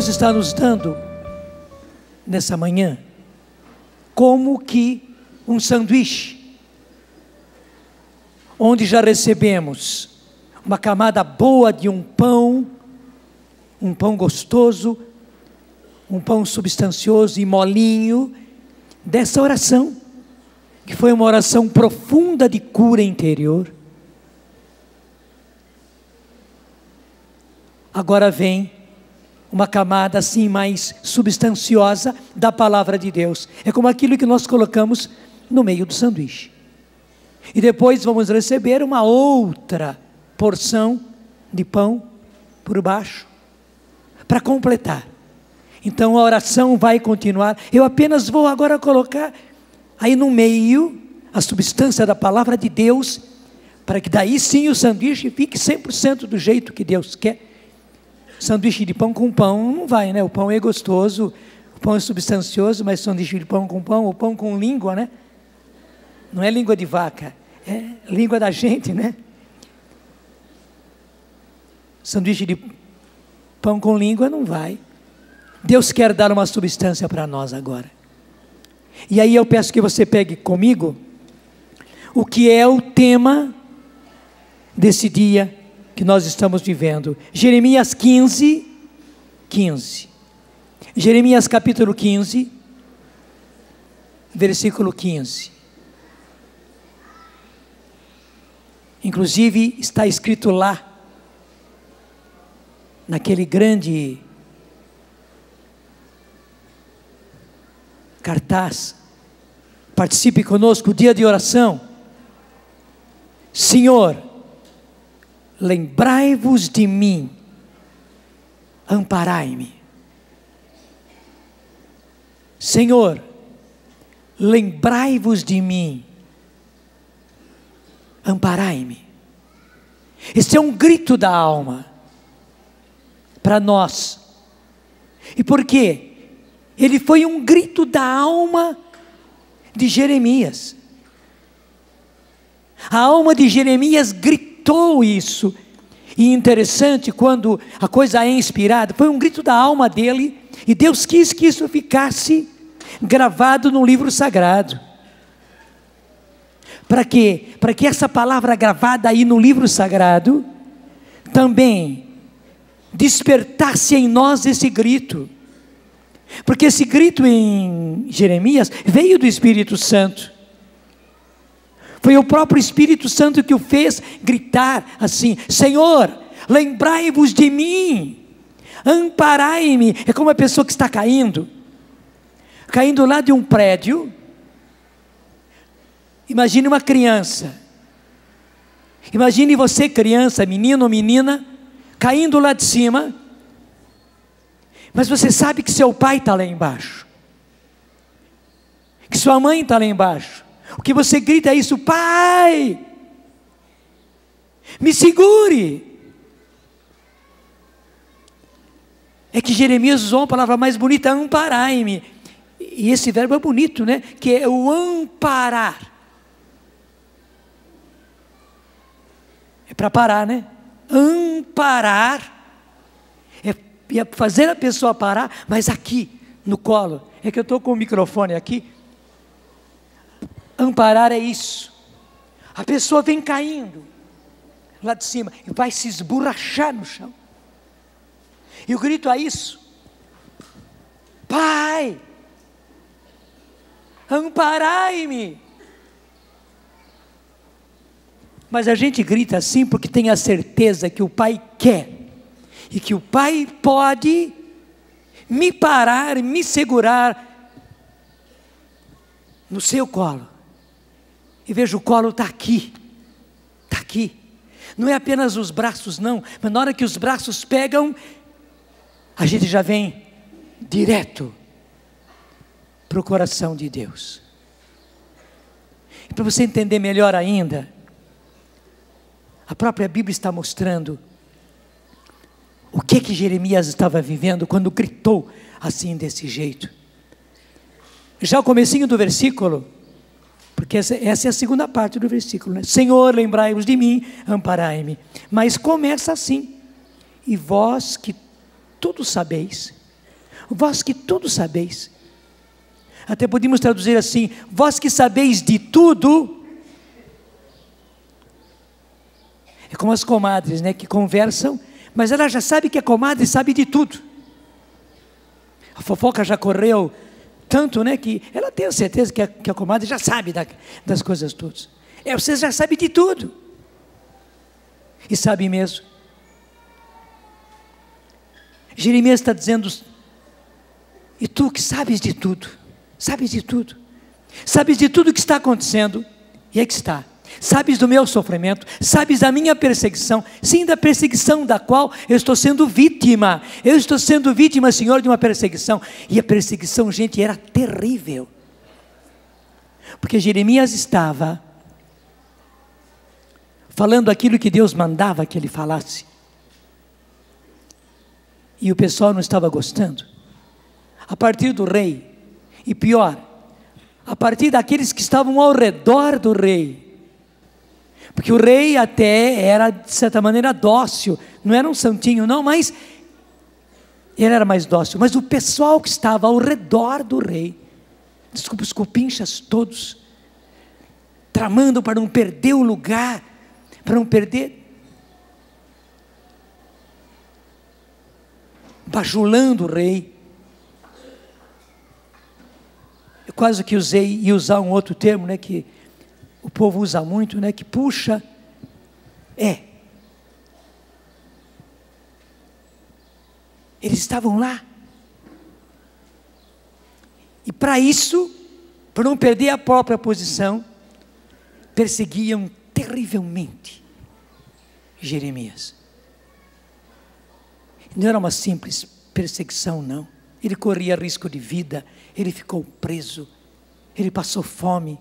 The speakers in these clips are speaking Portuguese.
Deus está nos dando nessa manhã como que um sanduíche, onde já recebemos uma camada boa de um pão gostoso, um pão substancioso e molinho, dessa oração, que foi uma oração profunda de cura interior. Agora vem uma camada assim mais substanciosa da palavra de Deus. É como aquilo que nós colocamos no meio do sanduíche. E depois vamos receber uma outra porção de pão por baixo, para completar. Então a oração vai continuar. Eu apenas vou agora colocar aí no meio a substância da palavra de Deus, para que daí sim o sanduíche fique 100% do jeito que Deus quer. Sanduíche de pão com pão não vai, né? O pão é gostoso, o pão é substancioso, mas sanduíche de pão, o pão com língua, né? Não é língua de vaca, é língua da gente, né? Sanduíche de pão com língua não vai. Deus quer dar uma substância para nós agora. E aí eu peço que você pegue comigo o que é o tema desse dia que nós estamos vivendo. Jeremias 15. Jeremias capítulo 15, versículo 15. Inclusive está escrito lá, naquele grande cartaz: participe conosco, dia de oração. Senhor, lembrai-vos de mim, amparai-me. Senhor, lembrai-vos de mim, amparai-me. Esse é um grito da alma para nós. E por quê? Ele foi um grito da alma de Jeremias. A alma de Jeremias gritou isso. E interessante, quando a coisa é inspirada, foi um grito da alma dele, e Deus quis que isso ficasse gravado no livro sagrado. Para quê? Para que essa palavra gravada aí no livro sagrado também despertasse em nós esse grito. Porque esse grito em Jeremias veio do Espírito Santo. Foi o próprio Espírito Santo que o fez gritar assim: Senhor, lembrai-vos de mim, amparai-me. É como uma pessoa que está caindo lá de um prédio. Imagine uma criança. Imagine você, criança, menino ou menina, caindo lá de cima. Mas você sabe que seu pai está lá embaixo, que sua mãe está lá embaixo. O que você grita é isso: Pai, me segure. É que Jeremias usou uma palavra mais bonita: amparai-me. E esse verbo é bonito, né? Que é o amparar. É para parar, né? Amparar é fazer a pessoa parar, mas aqui no colo. É que eu estou com o microfone aqui. Amparar é isso. A pessoa vem caindo lá de cima e vai se esborrachar no chão. E o grito é isso: Pai, amparai-me. Mas a gente grita assim porque tem a certeza que o Pai quer, e que o Pai pode me parar, me segurar no seu colo. E veja, o colo está aqui, está aqui. Não é apenas os braços não, mas na hora que os braços pegam, a gente já vem direto para o coração de Deus. E para você entender melhor ainda, a própria Bíblia está mostrando o que Jeremias estava vivendo quando gritou assim desse jeito. Já o comecinho do versículo, porque essa é a segunda parte do versículo, né? Senhor, lembrai-vos de mim, amparai-me. Mas começa assim: e vós que tudo sabeis, vós que tudo sabeis. Até podemos traduzir assim: vós que sabeis de tudo. É como as comadres, né, que conversam, mas ela já sabe que a comadre sabe de tudo. A fofoca já correu tanto, né, que ela tem a certeza que a comadre já sabe das coisas todas. Você já sabe de tudo. E sabe mesmo. Jeremias está dizendo: e tu que sabes de tudo, sabes de tudo que está acontecendo, e é que está. Sabes do meu sofrimento, sabes da minha perseguição, sim, da perseguição da qual eu estou sendo vítima. Eu estou sendo vítima, Senhor, de uma perseguição. E a perseguição, gente, era terrível. Porque Jeremias estava falando aquilo que Deus mandava que ele falasse. E o pessoal não estava gostando. A partir do rei, e pior, a partir daqueles que estavam ao redor do rei. Porque o rei até era, de certa maneira, dócil. Não era um santinho, não, mas ele era mais dócil. Mas o pessoal que estava ao redor do rei, desculpa, os cupinchas todos, tramando para não perder o lugar, para não perder, bajulando o rei. Eu quase que ia usar um outro termo, né, que o povo usa muito, né, que puxa, eles estavam lá, e para isso, para não perder a própria posição, perseguiam terrivelmente Jeremias. Não era uma simples perseguição, não. Ele corria risco de vida, ele ficou preso, ele passou fome,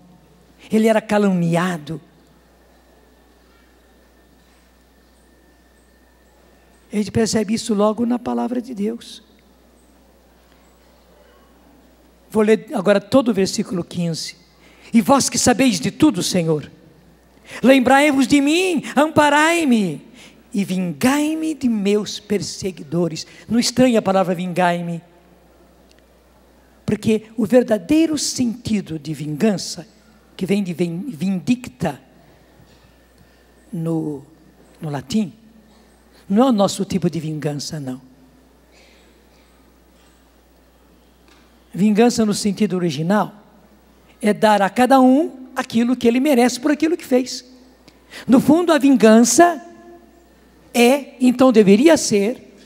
ele era caluniado. A gente percebe isso logo na palavra de Deus. Vou ler agora todo o versículo 15. E vós que sabeis de tudo, Senhor, lembrai-vos de mim, amparai-me, e vingai-me de meus perseguidores. Não estranha a palavra vingai-me, porque o verdadeiro sentido de vingança, que vem de vindicta no latim, não é o nosso tipo de vingança, não. Vingança no sentido original é dar a cada um aquilo que ele merece por aquilo que fez. No fundo, a vingança então deveria ser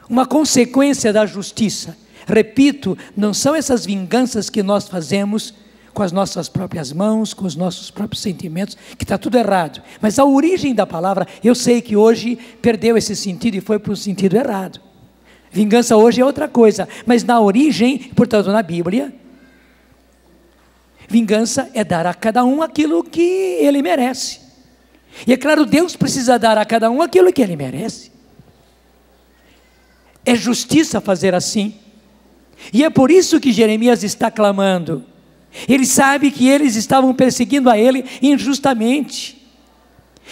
uma consequência da justiça. Repito, não são essas vinganças que nós fazemos com as nossas próprias mãos, com os nossos próprios sentimentos, que está tudo errado. Mas a origem da palavra, eu sei que hoje perdeu esse sentido e foi para o sentido errado. Vingança hoje é outra coisa, mas na origem, portanto na Bíblia, vingança é dar a cada um aquilo que ele merece. E é claro, Deus precisa dar a cada um aquilo que ele merece. É justiça fazer assim. E é por isso que Jeremias está clamando. Ele sabe que eles estavam perseguindo a ele injustamente.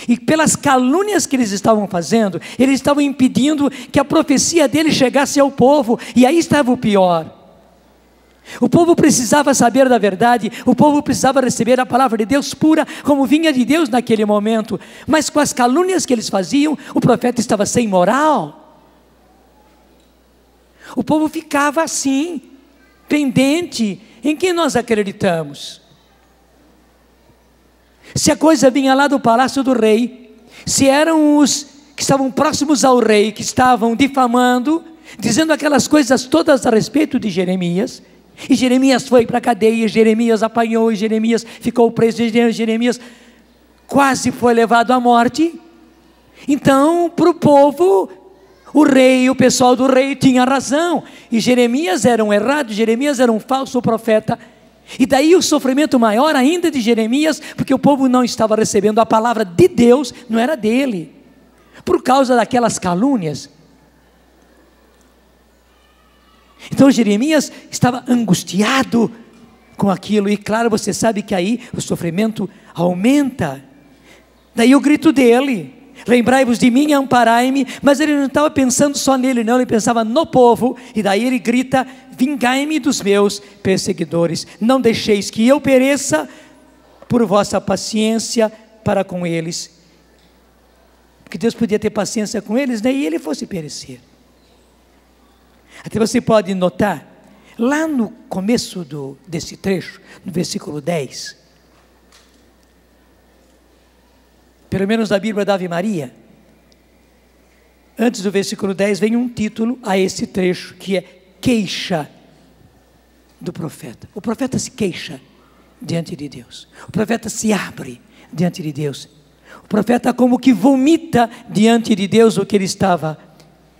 E pelas calúnias que eles estavam fazendo, eles estavam impedindo que a profecia dele chegasse ao povo. E aí estava o pior. O povo precisava saber da verdade, o povo precisava receber a palavra de Deus pura, como vinha de Deus naquele momento. Mas com as calúnias que eles faziam, o profeta estava sem moral. O povo ficava assim, pendente. Em quem nós acreditamos? Se a coisa vinha lá do palácio do rei, se eram os que estavam próximos ao rei, que estavam difamando, dizendo aquelas coisas todas a respeito de Jeremias, e Jeremias foi para a cadeia, Jeremias apanhou, e Jeremias ficou preso, e Jeremias quase foi levado à morte. Então, para o povo, o rei, o pessoal do rei tinha razão, e Jeremias era um errado, Jeremias era um falso profeta. E daí o sofrimento maior ainda de Jeremias, porque o povo não estava recebendo a palavra de Deus, não era dele, por causa daquelas calúnias. Então Jeremias estava angustiado com aquilo, e claro, você sabe que aí o sofrimento aumenta. Daí o grito dele: Lembrai-vos de mim e amparai-me. Mas ele não estava pensando só nele, não, ele pensava no povo. E daí ele grita: vingai-me dos meus perseguidores, não deixeis que eu pereça por vossa paciência para com eles. Porque Deus podia ter paciência com eles, né? E ele fosse perecer. Até você pode notar, lá no começo desse trecho, no versículo 10, pelo menos na Bíblia da Ave Maria, antes do versículo 10 vem um título a esse trecho, que é queixa do profeta. O profeta se queixa diante de Deus, o profeta se abre diante de Deus, o profeta como que vomita diante de Deus o que ele estava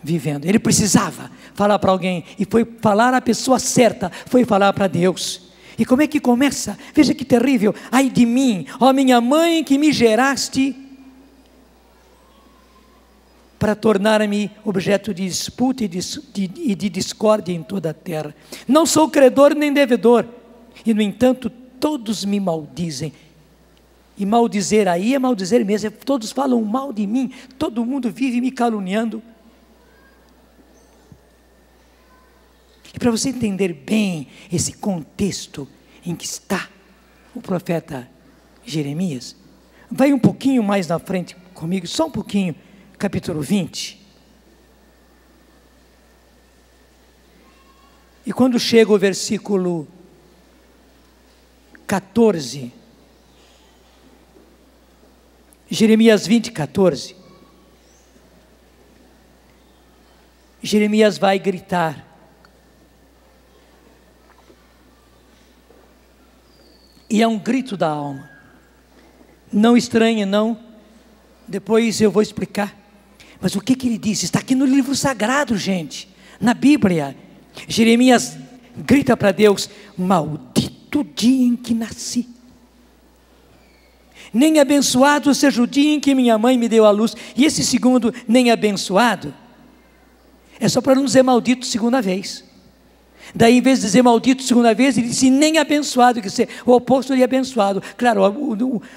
vivendo. Ele precisava falar para alguém, e foi falar a pessoa certa, foi falar para Deus. E como é que começa? Veja que terrível: ai de mim, ó minha mãe, que me geraste para tornar-me objeto de disputa e de discórdia em toda a terra. Não sou credor nem devedor, e no entanto todos me maldizem. E maldizer aí é maldizer mesmo, todos falam mal de mim, todo mundo vive me caluniando. E para você entender bem esse contexto em que está o profeta Jeremias, vai um pouquinho mais na frente comigo, só um pouquinho, capítulo 20. E quando chega o versículo 14, Jeremias 20, 14, Jeremias vai gritar. E é um grito da alma. Não estranhe, não. Depois eu vou explicar. Mas o que ele diz? Está aqui no livro sagrado, gente. Na Bíblia. Jeremias grita para Deus: maldito o dia em que nasci. Nem abençoado seja o dia em que minha mãe me deu à luz. E esse segundo, nem abençoado, é só para não dizer maldito segunda vez. Daí, em vez de dizer maldito segunda vez, ele disse nem abençoado, que é o oposto de abençoado. Claro,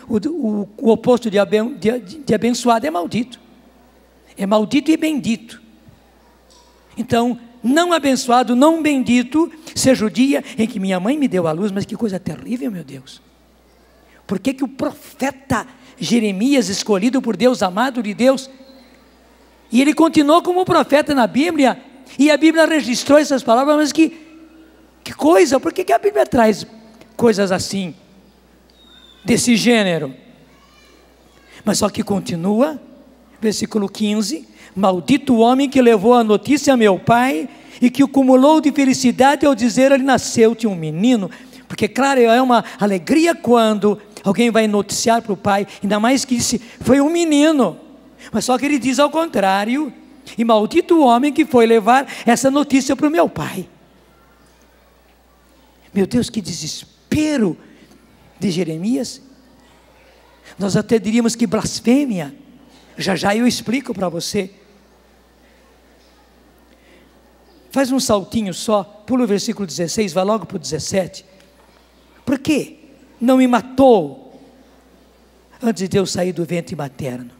o oposto de abençoado é maldito. É maldito e bendito. Então, não abençoado, não bendito, seja o dia em que minha mãe me deu à luz. Mas que coisa terrível, meu Deus. Por que o profeta Jeremias, escolhido por Deus, amado de Deus, e ele continuou como profeta na Bíblia, e a Bíblia registrou essas palavras, mas que coisa, por que a Bíblia traz coisas assim, desse gênero? Mas só que continua, versículo 15: maldito o homem que levou a notícia a meu pai, e que o cumulou de felicidade ao dizer: ele nasceu-te um menino. Porque claro, é uma alegria quando alguém vai noticiar para o pai, ainda mais que foi um menino. Mas só que ele diz ao contrário: e maldito o homem que foi levar essa notícia para o meu pai. Meu Deus, que desespero de Jeremias. Nós até diríamos que blasfêmia. Já eu explico para você. Faz um saltinho só, pula o versículo 16, vai logo para o 17. Por que não me matou antes de eu sair do ventre materno?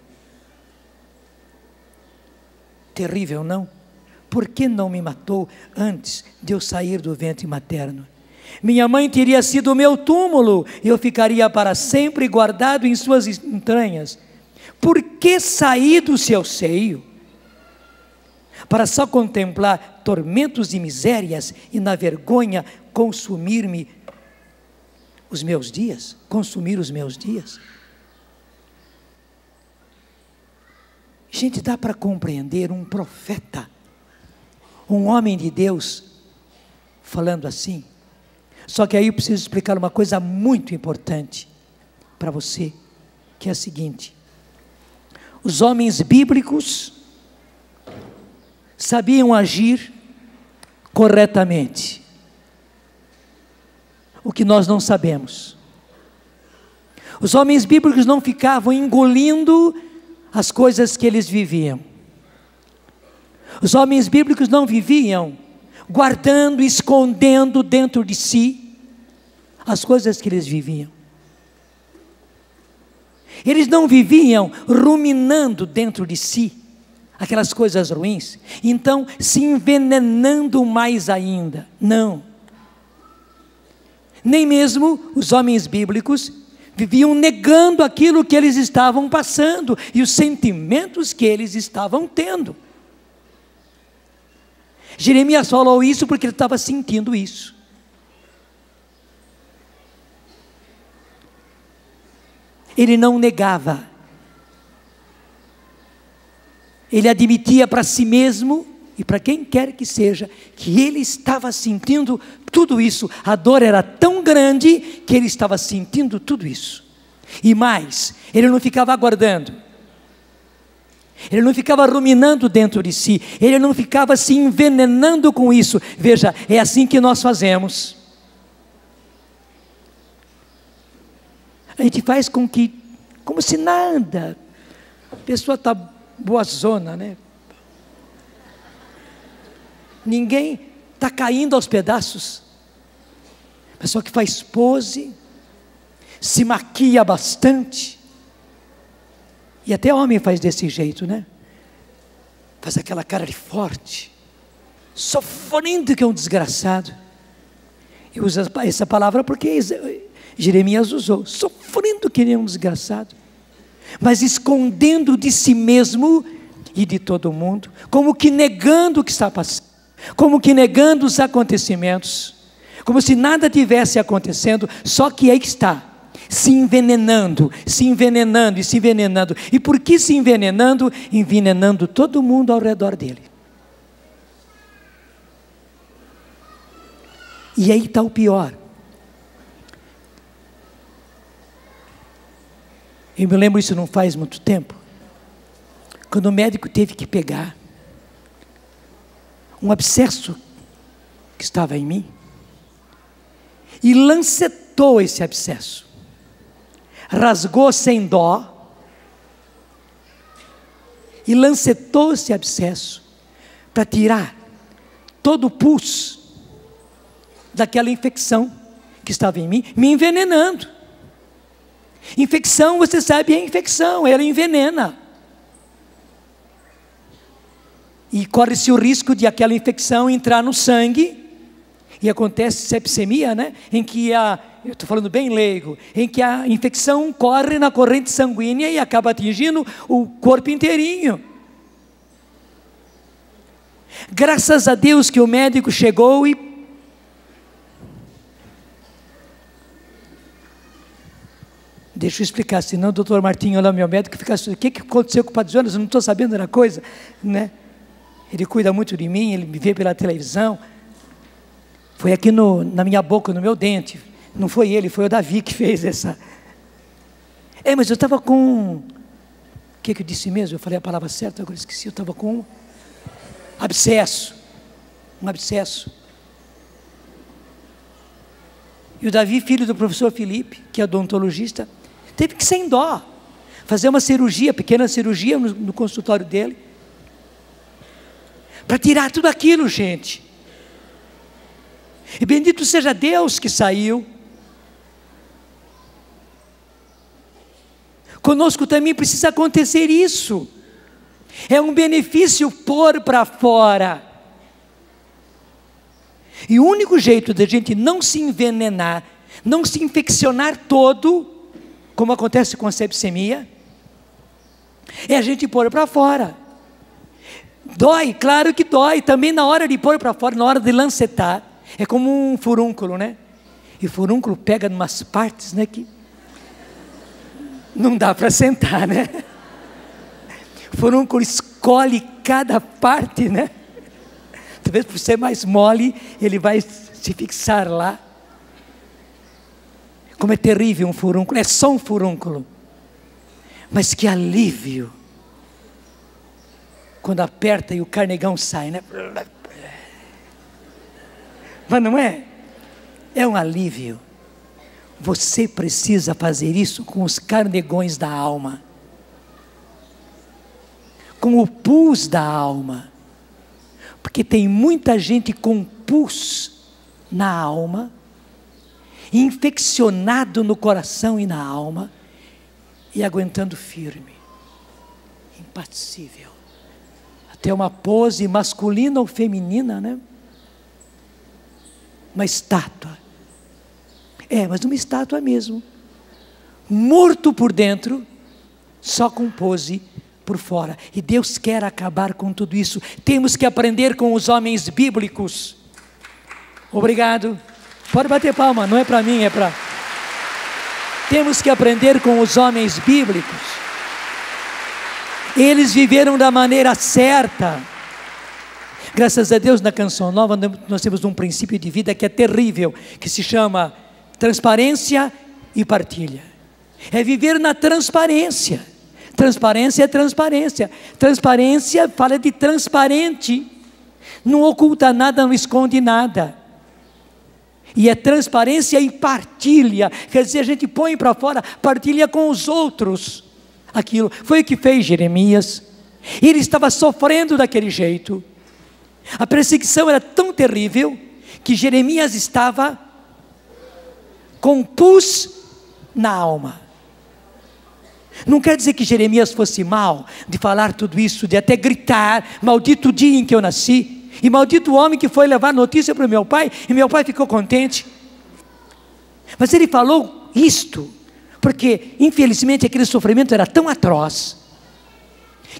Terrível, não? Por que não me matou antes de eu sair do ventre materno? Minha mãe teria sido o meu túmulo, e eu ficaria para sempre guardado em suas entranhas. Por que saí do seu seio? Para só contemplar tormentos e misérias, e na vergonha consumir os meus dias? Gente, dá para compreender um profeta, um homem de Deus, falando assim? Só que aí eu preciso explicar uma coisa muito importante para você, que é a seguinte: os homens bíblicos sabiam agir corretamente, o que nós não sabemos. Os homens bíblicos não ficavam engolindo as coisas que eles viviam. Os homens bíblicos não viviam guardando, escondendo dentro de si as coisas que eles viviam. Eles não viviam ruminando dentro de si aquelas coisas ruins, então se envenenando mais ainda. Não. Nem mesmo os homens bíblicos viviam negando aquilo que eles estavam passando e os sentimentos que eles estavam tendo. Jeremias falou isso porque ele estava sentindo isso. Ele não negava. Ele admitia para si mesmo e para quem quer que seja, que ele estava sentindo tudo isso. A dor era tão grande que ele estava sentindo tudo isso. E mais, ele não ficava aguardando. Ele não ficava ruminando dentro de si. Ele não ficava se envenenando com isso. Veja, é assim que nós fazemos. A gente faz com que, como se nada, a pessoa está boazona, né? Ninguém está caindo aos pedaços. A pessoa que faz pose, se maquia bastante, e até homem faz desse jeito, né? Faz aquela cara de forte, sofrendo que é um desgraçado. Eu uso essa palavra porque Jeremias usou, sofrendo que nem um desgraçado, mas escondendo de si mesmo e de todo mundo, como que negando o que está passando, como que negando os acontecimentos, como se nada tivesse acontecendo, só que aí está, se envenenando e se envenenando. E por que se envenenando? Envenenando todo mundo ao redor dele. E aí está o pior. Eu me lembro, isso não faz muito tempo, quando o médico teve que pegar um abscesso que estava em mim e lancetou esse abscesso, rasgou sem dó e lancetou esse abscesso para tirar todo o pus daquela infecção que estava em mim, me envenenando. Infecção, você sabe, é infecção, ela envenena. E corre-se o risco de aquela infecção entrar no sangue, e acontece sepsemia, né? Em que eu estou falando bem leigo, em que a infecção corre na corrente sanguínea e acaba atingindo o corpo inteirinho. Graças a Deus que o médico chegou e deixa eu explicar, senão o doutor Martinho, lá meu médico, fica assim, o que aconteceu com o Padre Jonas? Eu não estou sabendo da coisa, né? Ele cuida muito de mim, ele me vê pela televisão. Foi aqui na minha boca, no meu dente. Não foi ele, foi o Davi que fez essa. Mas eu estava com... O que eu disse mesmo? Eu falei a palavra certa, agora esqueci. Eu estava com abscesso. Um abscesso. E o Davi, filho do professor Felipe, que é odontologista, teve que, sem dó, fazer uma cirurgia, pequena cirurgia no consultório dele, para tirar tudo aquilo, gente. E bendito seja Deus que saiu. Conosco também precisa acontecer isso. É um benefício pôr para fora. E o único jeito de a gente não se envenenar, não se infeccionar todo, como acontece com a sepsemia, é a gente pôr para fora. Dói, claro que dói, também na hora de pôr para fora, na hora de lancetar, é como um furúnculo, né? E o furúnculo pega em umas partes, né, que não dá para sentar, né? O furúnculo escolhe cada parte, né? Talvez por ser mais mole, ele vai se fixar lá. Como é terrível um furúnculo, é só um furúnculo. Mas que alívio, quando aperta e o carnegão sai, né? Mas não é? É um alívio. Você precisa fazer isso com os carnegões da alma, com o pus da alma, porque tem muita gente com pus na alma, infeccionado no coração e na alma, e aguentando firme, impassível. Até uma pose masculina ou feminina, né? Uma estátua. Mas uma estátua mesmo. Morto por dentro, só com pose por fora. E Deus quer acabar com tudo isso. Temos que aprender com os homens bíblicos. Obrigado. Pode bater palma, não é para mim, é para... Temos que aprender com os homens bíblicos. Eles viveram da maneira certa. Graças a Deus, na Canção Nova, nós temos um princípio de vida que é terrível, que se chama transparência e partilha. É viver na transparência. Transparência é transparência. Transparência fala de transparente. Não oculta nada, não esconde nada. E é transparência e partilha. Quer dizer, a gente põe para fora, partilha com os outros. Aquilo foi o que fez Jeremias. Ele estava sofrendo daquele jeito. A perseguição era tão terrível que Jeremias estava com pus na alma. Não quer dizer que Jeremias fosse mal de falar tudo isso, de até gritar: maldito o dia em que eu nasci, e maldito o homem que foi levar notícia para o meu pai, e meu pai ficou contente. Mas ele falou isto porque infelizmente aquele sofrimento era tão atroz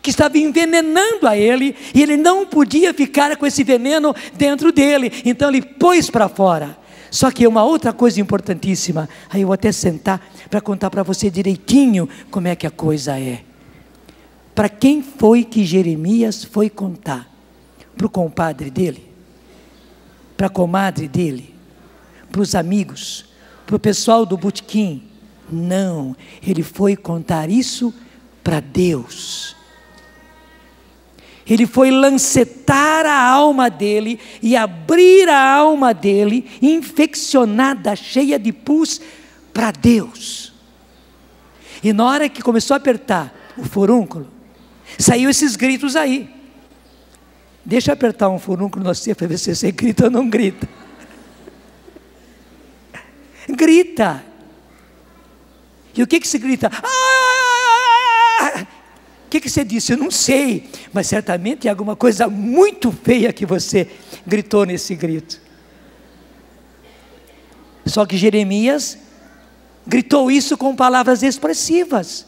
que estava envenenando a ele, e ele não podia ficar com esse veneno dentro dele. Então ele pôs para fora. Só que uma outra coisa importantíssima, aí eu vou até sentar para contar para você direitinho como é que a coisa é. Para quem foi que Jeremias foi contar? Para o compadre dele? Para a comadre dele? Para os amigos? Para o pessoal do botequim? Não, ele foi contar isso para Deus. Ele foi lancetar a alma dele e abrir a alma dele, infeccionada, cheia de pus, para Deus. E na hora que começou a apertar o furúnculo, saiu esses gritos aí. Deixa eu apertar um furúnculo no você para ver se você grita ou não grita. Grita. E o que se grita? O que você disse? Eu não sei, mas certamente é alguma coisa muito feia que você gritou nesse grito. Só que Jeremias gritou isso com palavras expressivas.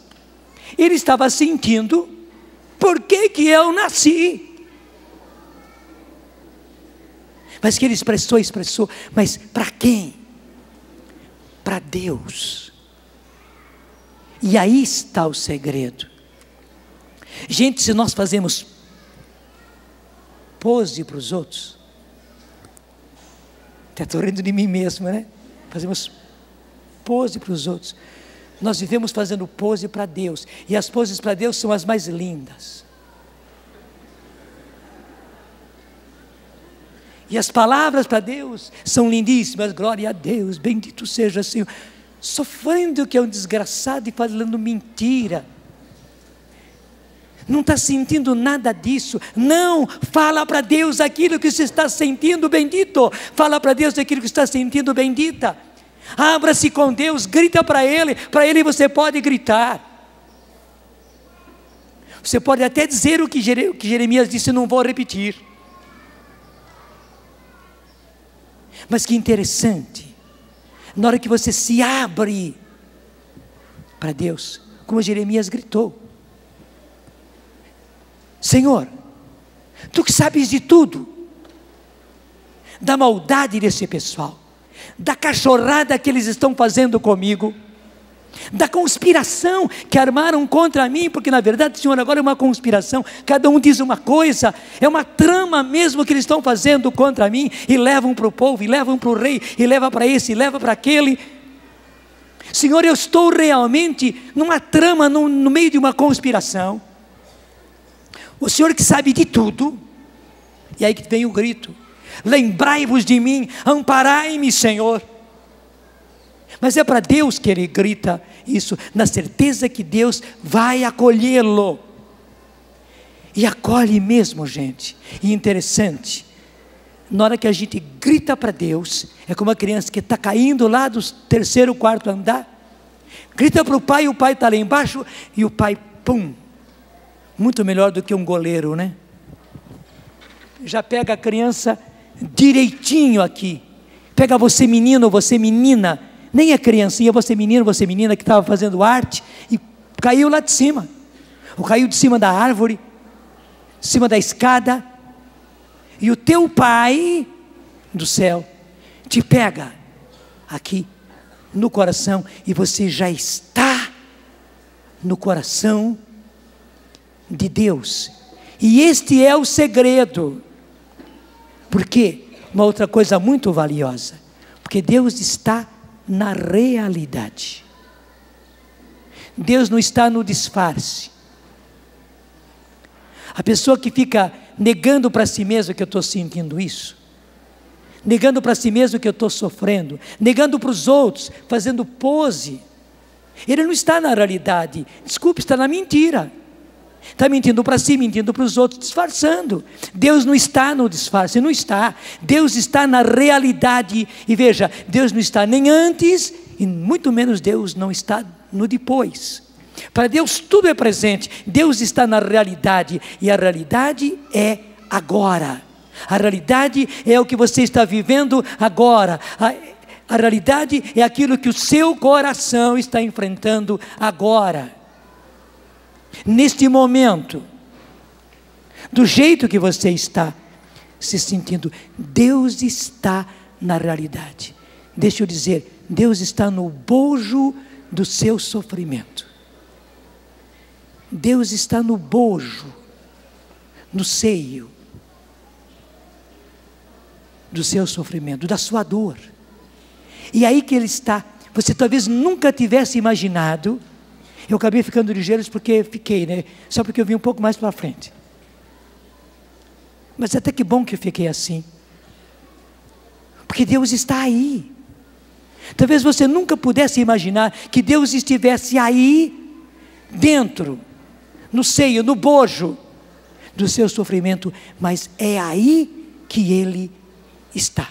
Ele estava sentindo: por que eu nasci? Mas que ele expressou, mas para quem? Para Deus. E aí está o segredo. Gente, se nós fazemos pose para os outros, até estou rindo de mim mesmo, né? Fazemos pose para os outros. Nós vivemos fazendo pose para Deus, e as poses para Deus são as mais lindas. E as palavras para Deus são lindíssimas: glória a Deus, bendito seja o Senhor. Sofrendo que é um desgraçado e falando mentira. Não está sentindo nada disso. Não, fala para Deus aquilo que você está sentindo, bendito. Fala para Deus aquilo que está sentindo, bendita. Abra-se com Deus, grita para Ele você pode gritar. Você pode até dizer o que Jeremias disse, não vou repetir. Mas que interessante, na hora que você se abre para Deus, como Jeremias gritou: Senhor, Tu que sabes de tudo, da maldade desse pessoal, da cachorrada que eles estão fazendo comigo, da conspiração que armaram contra mim, porque na verdade, Senhor, agora é uma conspiração, cada um diz uma coisa, é uma trama mesmo que eles estão fazendo contra mim, e levam para o povo, e levam para o rei, e leva para esse, e leva para aquele. Senhor, eu estou realmente numa trama, no meio de uma conspiração. O Senhor que sabe de tudo. E aí que vem o grito: lembrai-vos de mim, amparai-me, Senhor. Mas é para Deus que ele grita isso, na certeza que Deus vai acolhê-lo. E acolhe mesmo, gente. E interessante, na hora que a gente grita para Deus, é como uma criança que está caindo lá do terceiro, quarto andar, Grita para o pai, o pai está lá embaixo, e o pai, pum, muito melhor do que um goleiro, né? Já pega a criança direitinho aqui, pega você menino, você menina, nem é criancinha, você menina que estava fazendo arte, e caiu lá de cima, ou caiu de cima da árvore, de cima da escada, e o teu pai do céu te pega aqui no coração, e você já está no coração de Deus. E este é o segredo. Por quê? Uma outra coisa muito valiosa, porque Deus está na realidade. Deus não está no disfarce. A pessoa que fica negando para si mesmo que eu estou sentindo isso, negando para si mesmo que eu estou sofrendo, negando para os outros, fazendo pose, ele não está na realidade. Desculpe, está na mentira. Está mentindo para si, mentindo para os outros, disfarçando. Deus não está no disfarce, não está. Deus está na realidade. E veja, Deus não está nem antes, e muito menos Deus não está no depois. Para Deus tudo é presente. Deus está na realidade, e a realidade é agora. A realidade é o que você está vivendo agora. A realidade é aquilo que o seu coração está enfrentando agora. Neste momento, do jeito que você está se sentindo, Deus está na realidade. Deixa eu dizer, Deus está no bojo do seu sofrimento. Deus está no bojo, no seio do seu sofrimento, da sua dor. E aí que Ele está. Você talvez nunca tivesse imaginado. Eu acabei ficando ligeiros porque fiquei, né? Só porque eu vim um pouco mais para frente. Mas até que bom que eu fiquei assim. Porque Deus está aí. Talvez você nunca pudesse imaginar que Deus estivesse aí, dentro, no seio, no bojo do seu sofrimento. Mas é aí que Ele está.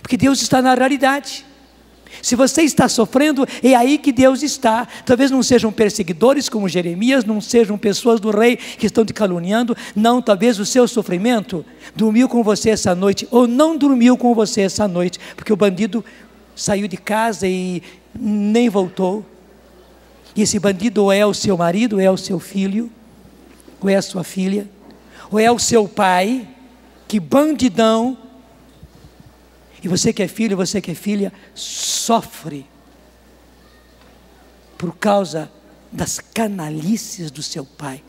Porque Deus está na realidade. Se você está sofrendo, é aí que Deus está. Talvez não sejam perseguidores como Jeremias, não sejam pessoas do rei que estão te caluniando. Não, talvez o seu sofrimento dormiu com você essa noite, ou não dormiu com você essa noite, porque o bandido saiu de casa e nem voltou. E esse bandido ou é o seu marido, ou é o seu filho, ou é a sua filha, ou é o seu pai, que bandidão. E você que é filho, você que é filha, sofre por causa das canalices do seu pai.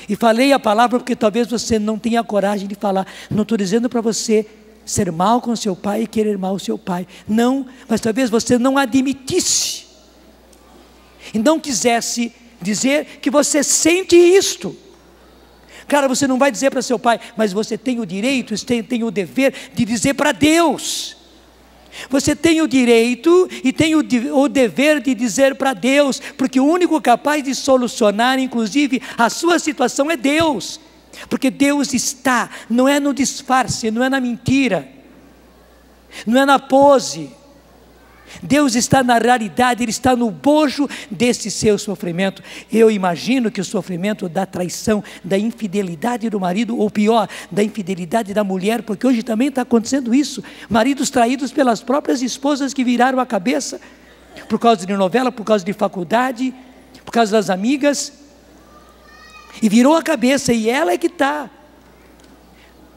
E falei a palavra porque talvez você não tenha coragem de falar. Não estou dizendo para você ser mal com seu pai e querer mal o seu pai. Não, mas talvez você não admitisse. E não quisesse dizer que você sente isto. Cara, você não vai dizer para seu pai, mas você tem o direito, tem o dever de dizer para Deus. Você tem o direito e tem o dever de dizer para Deus, porque o único capaz de solucionar, inclusive, a sua situação é Deus. Porque Deus está, não é no disfarce, não é na mentira, não é na pose. Deus está na realidade, Ele está no bojo desse seu sofrimento. Eu imagino que o sofrimento da traição, da infidelidade do marido, ou pior, da infidelidade da mulher, porque hoje também está acontecendo isso, maridos traídos pelas próprias esposas que viraram a cabeça, por causa de novela, por causa de faculdade, por causa das amigas, e virou a cabeça, e ela é que está,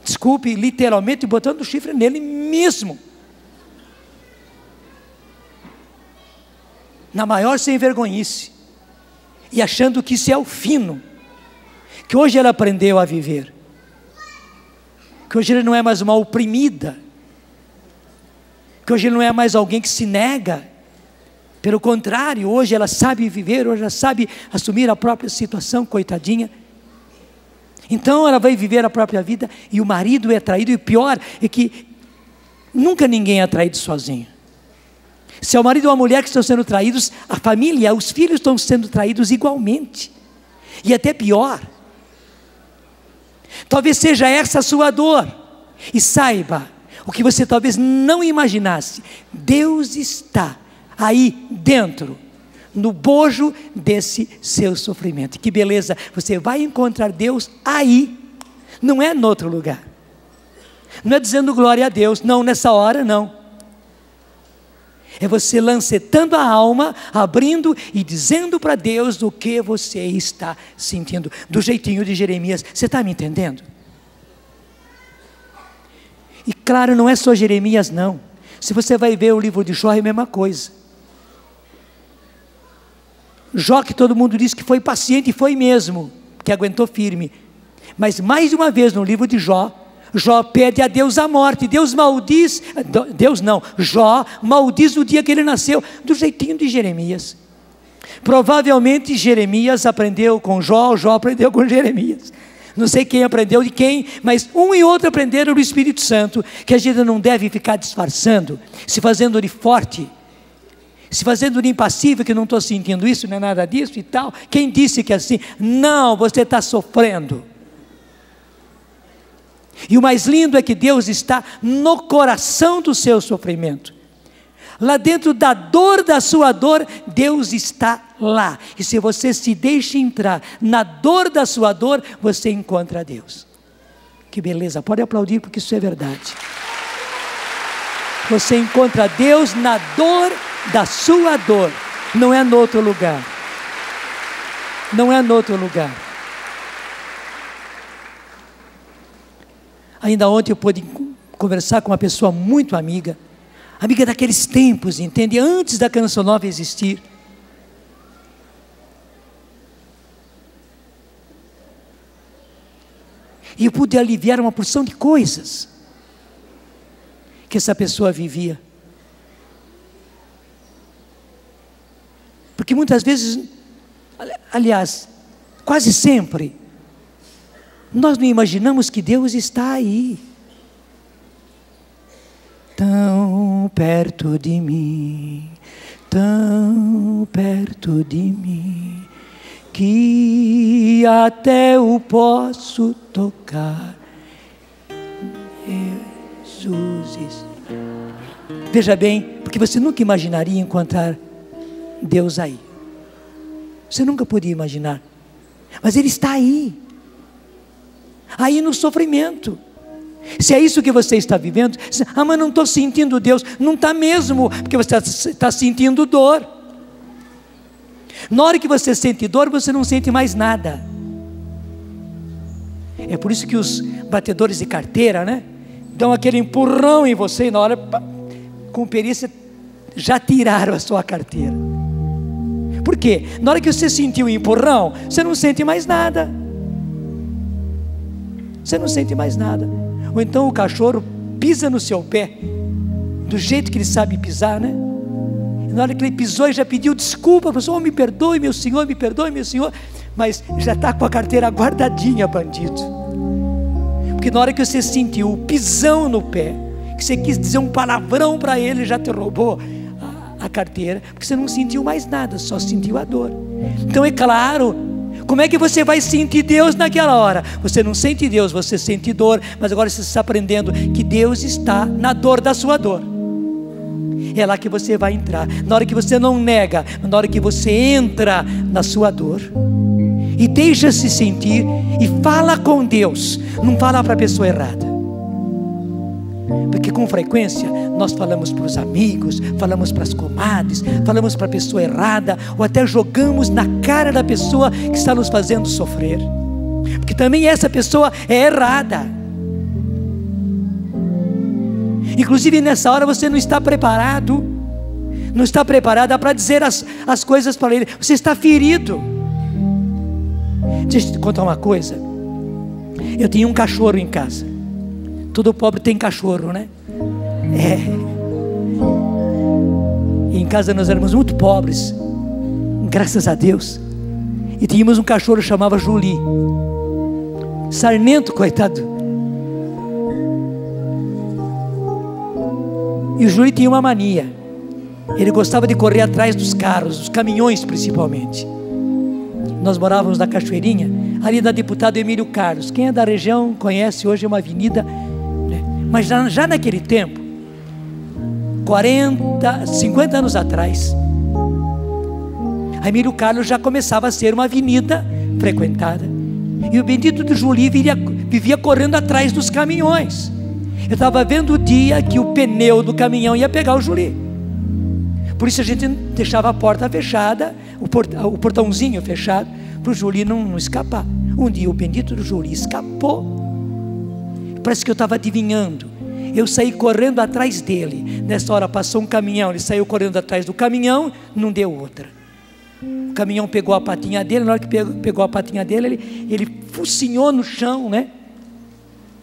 desculpe, literalmente botando o chifre nele mesmo, na maior sem vergonhice, e achando que isso é o fino, que hoje ela aprendeu a viver, que hoje ele não é mais uma oprimida, que hoje ele não é mais alguém que se nega, pelo contrário, hoje ela sabe viver, hoje ela sabe assumir a própria situação, coitadinha. Então ela vai viver a própria vida, e o marido é traído, e o pior é que nunca ninguém é traído sozinho. Se é o marido ou a mulher que estão sendo traídos, a família, os filhos estão sendo traídos igualmente, e até pior. Talvez seja essa a sua dor, e saiba, o que você talvez não imaginasse, Deus está aí dentro, no bojo desse seu sofrimento. Que beleza, você vai encontrar Deus aí, não é em outro lugar. Não é dizendo glória a Deus, não, nessa hora não. É você lancetando a alma, abrindo e dizendo para Deus o que você está sentindo, do jeitinho de Jeremias. Você está me entendendo? E claro, não é só Jeremias não. Se você vai ver o livro de Jó, é a mesma coisa. Jó, que todo mundo diz que foi paciente, e foi mesmo, que aguentou firme. Mas mais uma vez no livro de Jó, Jó pede a Deus a morte. Jó maldiz o dia que ele nasceu, do jeitinho de Jeremias. Provavelmente Jeremias aprendeu com Jó, Jó aprendeu com Jeremias. Não sei quem aprendeu de quem, mas um e outro aprenderam do Espírito Santo, que a gente não deve ficar disfarçando, se fazendo de forte, se fazendo de impassível, que não estou sentindo isso, não é nada disso e tal. Quem disse que é assim? Não, você está sofrendo. E o mais lindo é que Deus está no coração do seu sofrimento. Lá dentro da dor da sua dor, Deus está lá. E se você se deixa entrar na dor da sua dor, você encontra Deus. Que beleza, pode aplaudir porque isso é verdade. Você encontra Deus na dor da sua dor. Não é em outro lugar. Não é em outro lugar. Ainda ontem eu pude conversar com uma pessoa muito amiga daqueles tempos, entende? Antes da Canção Nova existir. E eu pude aliviar uma porção de coisas que essa pessoa vivia. Porque muitas vezes, aliás, quase sempre, nós não imaginamos que Deus está aí. Tão perto de mim, que até eu posso tocar. Jesus. Veja bem, porque você nunca imaginaria encontrar Deus aí. Você nunca podia imaginar. Mas Ele está aí. Aí no sofrimento. Se é isso que você está vivendo, mas não estou sentindo Deus. Não está mesmo, porque você está sentindo dor. Na hora que você sente dor, você não sente mais nada. É por isso que os batedores de carteira, né, dão aquele empurrão em você, e na hora, com perícia, já tiraram a sua carteira. Por quê? Na hora que você sentiu o empurrão, você não sente mais nada. Você não sente mais nada. Ou então o cachorro pisa no seu pé, do jeito que ele sabe pisar, né? E na hora que ele pisou, ele já pediu desculpa, falou: oh, me perdoe meu senhor, me perdoe meu senhor. Mas já está com a carteira guardadinha, bandido. Porque na hora que você sentiu o pisão no pé, que você quis dizer um palavrão para ele, já te roubou a carteira, porque você não sentiu mais nada, só sentiu a dor. Então é claro. Como é que você vai sentir Deus naquela hora? Você não sente Deus, você sente dor. Mas agora você está aprendendo que Deus está na dor da sua dor. É lá que você vai entrar. Na hora que você não nega, na hora que você entra na sua dor e deixa-se sentir e fala com Deus. Não fala para a pessoa errada. Porque com frequência nós falamos para os amigos, falamos para as comadres, falamos para a pessoa errada, ou até jogamos na cara da pessoa que está nos fazendo sofrer, porque também essa pessoa é errada. Inclusive nessa hora você não está preparado, não está preparada para dizer as coisas para ele. Você está ferido. Deixa eu te contar uma coisa. Eu tinha um cachorro em casa. Todo pobre tem cachorro, né? E em casa nós éramos muito pobres, graças a Deus. E tínhamos um cachorro que chamava Juli. Sarnento, coitado. E o Juli tinha uma mania. Ele gostava de correr atrás dos carros, dos caminhões principalmente. Nós morávamos na Cachoeirinha, ali da Deputado Emílio Carlos. Quem é da região conhece, hoje é uma avenida. Mas já naquele tempo, 50 anos atrás, a Emílio Carlos já começava a ser uma avenida frequentada, e o bendito do Juli vivia correndo atrás dos caminhões. Eu estava vendo o dia que o pneu do caminhão ia pegar o Juli, por isso a gente deixava a porta fechada, o portãozinho fechado, para o Juli não escapar. Um dia o bendito do Juli escapou, parece que eu estava adivinhando. Eu saí correndo atrás dele. Nessa hora passou um caminhão, ele saiu correndo atrás do caminhão, não deu outra. O caminhão pegou a patinha dele, na hora que pegou a patinha dele, ele focinhou no chão, né?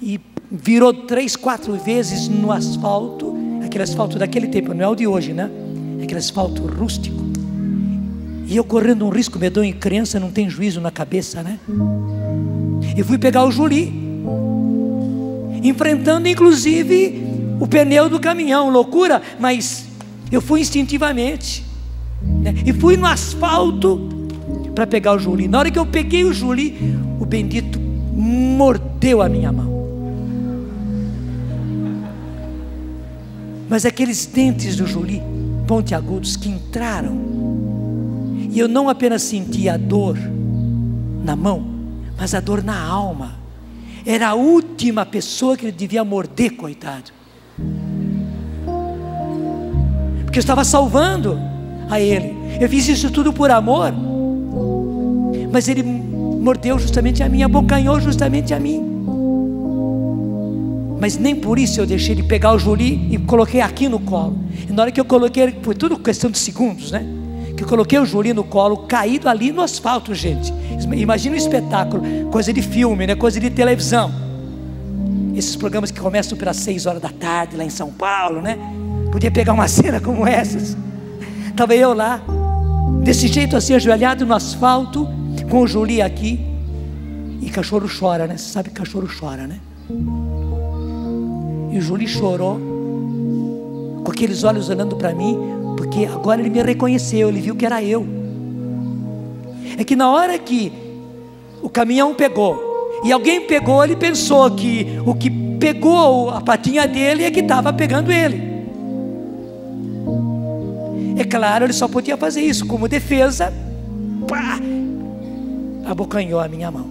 E virou 3, 4 vezes no asfalto, aquele asfalto daquele tempo, não é o de hoje, né? Aquele asfalto rústico. E eu correndo um risco medonho, e criança não tem juízo na cabeça, né? Eu fui pegar o Juli, enfrentando inclusive o pneu do caminhão, loucura, mas eu fui instintivamente, né? E fui no asfalto para pegar o Juli. Na hora que eu peguei o Juli, o bendito mordeu a minha mão. Mas aqueles dentes do Juli, pontiagudos, que entraram, e eu não apenas senti a dor na mão, mas a dor na alma. Era a última pessoa que ele devia morder, coitado, porque eu estava salvando a ele. Eu fiz isso tudo por amor, mas ele mordeu justamente a mim, abocanhou justamente a mim. Mas nem por isso eu deixei ele pegar o Juli e coloquei aqui no colo. E na hora que eu coloquei, foi tudo questão de segundos, né? Que eu coloquei o Juli no colo, caído ali no asfalto, gente. Imagina um espetáculo, coisa de filme, né? Coisa de televisão. Esses programas que começam pelas 6 horas da tarde lá em São Paulo, né? Podia pegar uma cena como essas. Estava eu lá, desse jeito assim, ajoelhado no asfalto, com o Juli aqui. E cachorro chora, né? Você sabe que cachorro chora, né? E o Juli chorou, com aqueles olhos olhando para mim, porque agora ele me reconheceu, ele viu que era eu. É que na hora que o caminhão pegou, e alguém pegou, ele pensou que o que pegou a patinha dele é que estava pegando ele. É claro, ele só podia fazer isso como defesa. Pá, abocanhou a minha mão.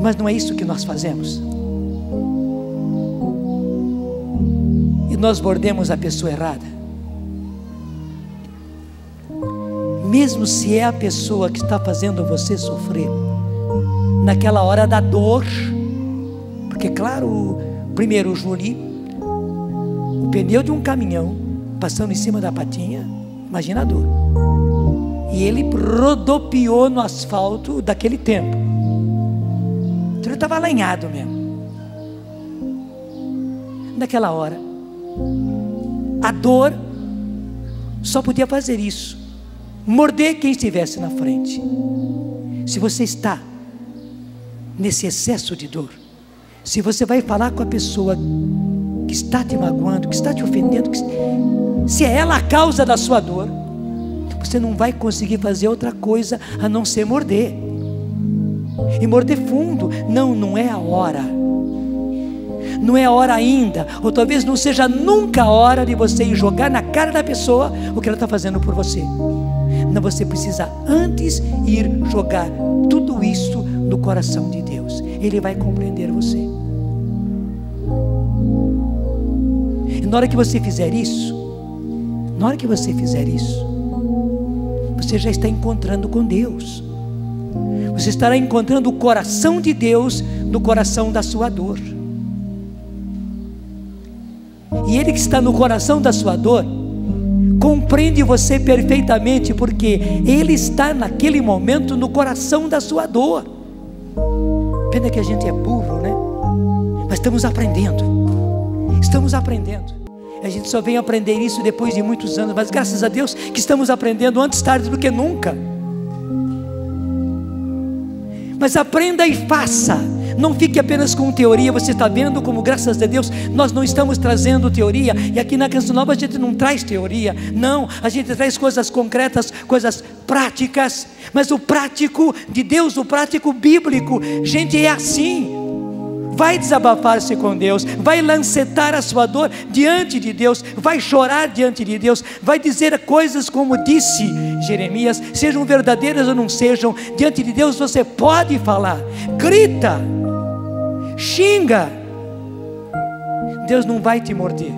Mas não é isso que nós fazemos. E nós mordemos a pessoa errada, mesmo se é a pessoa que está fazendo você sofrer, naquela hora da dor. Porque claro, primeiro o Juli, o pneu de um caminhão passando em cima da patinha, imagina a dor, e ele rodopiou no asfalto daquele tempo, então ele estava alanhado mesmo. Naquela hora, a dor só podia fazer isso, morder quem estivesse na frente. Se você está nesse excesso de dor, se você vai falar com a pessoa que está te magoando, que está te ofendendo, se é ela a causa da sua dor, você não vai conseguir fazer outra coisa a não ser morder, e morder fundo. Não é a hora, não é a hora ainda, ou talvez não seja nunca a hora de você ir jogar na cara da pessoa o que ela está fazendo por você. Não, você precisa antes ir jogar tudo isso no coração de Deus. Ele vai compreender você. E na hora que você fizer isso, você já está encontrando com Deus. Você estará encontrando o coração de Deus no coração da sua dor. E Ele que está no coração da sua dor compreende você perfeitamente, porque Ele está naquele momento no coração da sua dor. Pena que a gente é burro, né? Mas estamos aprendendo. A gente só vem aprender isso depois de muitos anos, mas graças a Deus que estamos aprendendo antes tarde do que nunca. Mas aprenda e faça. Não fique apenas com teoria. Você está vendo como, graças a Deus, nós não estamos trazendo teoria. E aqui na Canção Nova a gente não traz teoria. Não, a gente traz coisas concretas, coisas práticas. Mas o prático de Deus, o prático bíblico, gente, é assim. vai desabafar-se com Deus, vai lancetar a sua dor diante de Deus, vai chorar diante de Deus, vai dizer coisas como disse Jeremias, sejam verdadeiras ou não sejam, diante de Deus você pode falar, grita, xinga. Deus não vai te morder,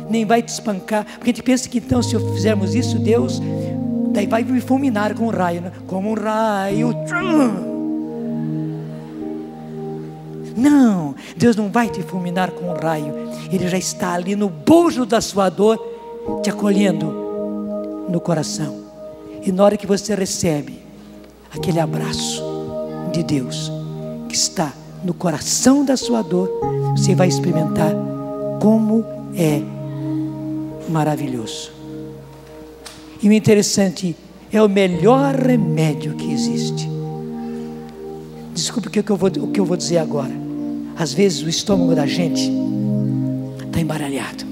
nem vai te espancar, porque a gente pensa que então se fizermos isso, Deus daí vai me fulminar com um raio, né? Como um raio. Não, Deus não vai te fulminar com um raio, Ele já está ali no bojo da sua dor, te acolhendo no coração. E na hora que você recebe aquele abraço de Deus, que está no coração da sua dor, você vai experimentar como é maravilhoso. E o interessante, é o melhor remédio que existe. Desculpe o que eu vou dizer agora. Às vezes o estômago da gente está embaralhado.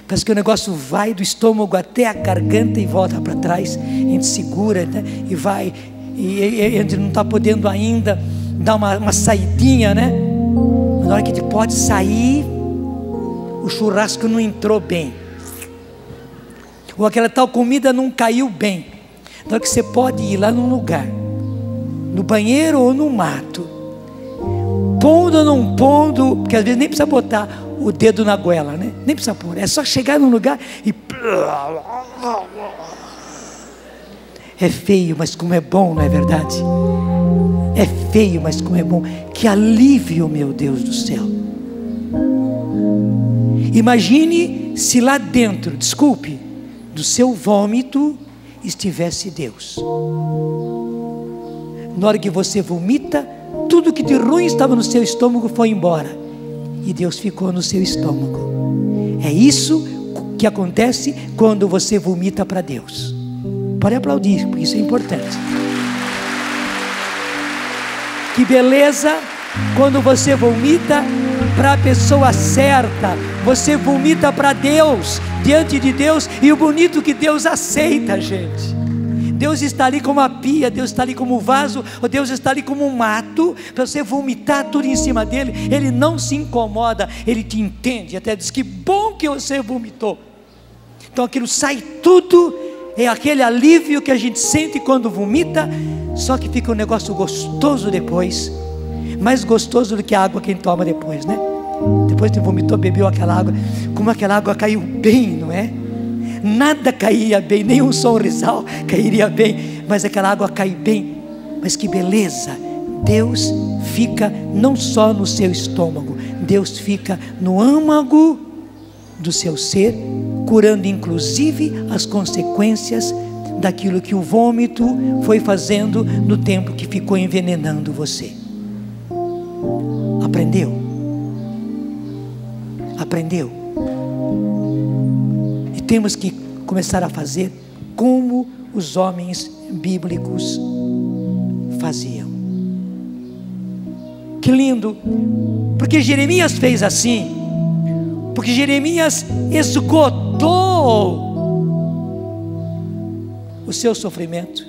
Parece que o negócio vai do estômago até a garganta e volta para trás. A gente segura, né? E vai, e a gente não está podendo ainda dar uma saidinha, né? Na hora que a gente pode sair, o churrasco não entrou bem, ou aquela tal comida não caiu bem. Na hora que você pode ir lá num lugar, no banheiro ou no mato, pondo ou não pondo, porque às vezes nem precisa botar o dedo na goela, né? Nem precisa pôr, é só chegar num lugar e... É feio, mas como é bom, não é verdade? É feio, mas como é bom. Que alívio, meu Deus do céu. Imagine se lá dentro, desculpe, do seu vômito estivesse Deus. Na hora que você vomita, tudo que de ruim estava no seu estômago foi embora, e Deus ficou no seu estômago. É isso que acontece quando você vomita para Deus. Pode aplaudir, porque isso é importante. Que beleza quando você vomita para a pessoa certa, você vomita para Deus, diante de Deus, e o bonito que Deus aceita, gente. Deus está ali como a pia, Deus está ali como um vaso, ou Deus está ali como um mato, para você vomitar tudo em cima dele. Ele não se incomoda, Ele te entende, até diz que bom que você vomitou. Então aquilo sai tudo, é aquele alívio que a gente sente quando vomita, só que fica um negócio gostoso depois, mais gostoso do que a água que a gente toma depois, né? Depois que vomitou, bebeu aquela água, como aquela água caiu bem, não é? Nada caía bem, nenhum sorrisal cairia bem, mas aquela água cai bem. Mas que beleza, Deus fica não só no seu estômago, Deus fica no âmago do seu ser, curando inclusive as consequências daquilo que o vômito foi fazendo no tempo que ficou envenenando você. Aprendeu? E temos que começar a fazer como os homens bíblicos faziam. Que lindo, porque Jeremias fez assim, porque Jeremias esgotou o seu sofrimento,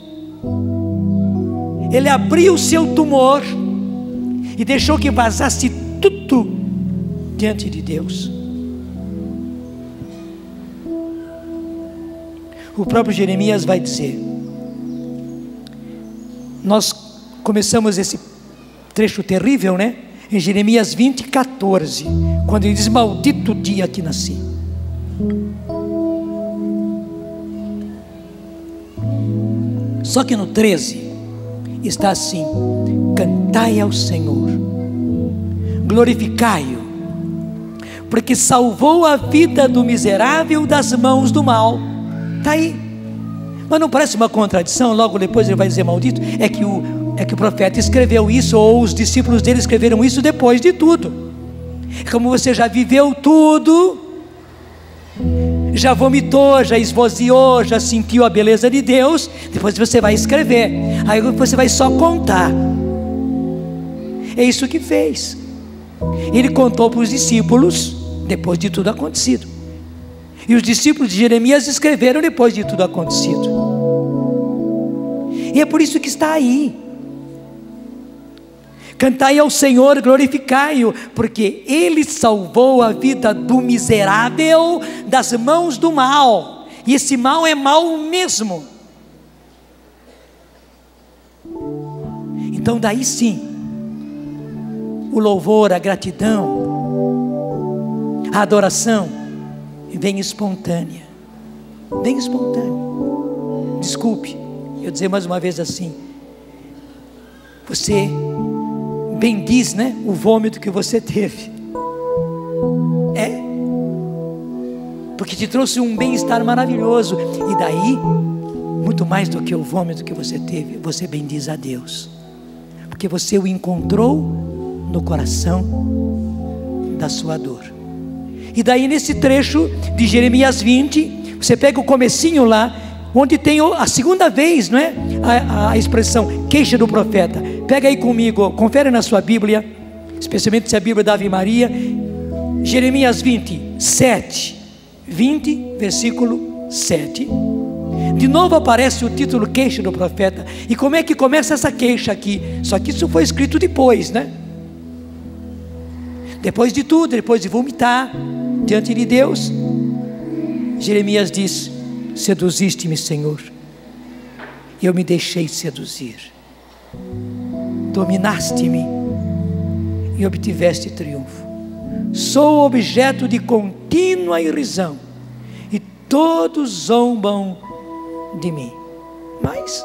ele abriu o seu tumor e deixou que vazasse tudo diante de Deus. O próprio Jeremias vai dizer, nós começamos esse trecho terrível, né? Em Jeremias 20:14, quando ele diz: maldito o dia que nasci. Só que no 13 está assim: cantai ao Senhor, glorificai-o, porque salvou a vida do miserável das mãos do mal. Está aí. Mas não parece uma contradição? Logo depois ele vai dizer maldito. É que o profeta escreveu isso, ou os discípulos dele escreveram isso depois de tudo. Como você já viveu tudo, já vomitou, já esvaziou, já sentiu a beleza de Deus, depois você vai escrever, aí você vai só contar. É isso que fez. Ele contou para os discípulos depois de tudo acontecido, e os discípulos de Jeremias escreveram depois de tudo acontecido. E é por isso que está aí. Cantai ao Senhor, glorificai-o, porque Ele salvou a vida do miserável das mãos do mal, e esse mal é mal mesmo. Então daí sim, o louvor, a gratidão, a adoração vem espontânea. Vem espontânea. Desculpe eu dizer mais uma vez assim, você bendiz, né, o vômito que você teve. Porque te trouxe um bem-estar maravilhoso. E daí, muito mais do que o vômito que você teve, você bendiz a Deus, porque você o encontrou no coração da sua dor. E daí nesse trecho de Jeremias 20, você pega o comecinho lá, onde tem a segunda vez, não é? A expressão queixa do profeta. Pega aí comigo, confere na sua Bíblia, especialmente se é a Bíblia da Ave Maria, Jeremias 20, versículo 7. De novo aparece o título queixa do profeta. E como é que começa essa queixa aqui? Só que isso foi escrito depois, né? Depois de tudo, depois de vomitar diante de Deus, Jeremias diz: seduziste-me, Senhor, e eu me deixei seduzir. Dominaste-me e obtiveste triunfo. Sou objeto de contínua irrisão, e todos zombam de mim, mas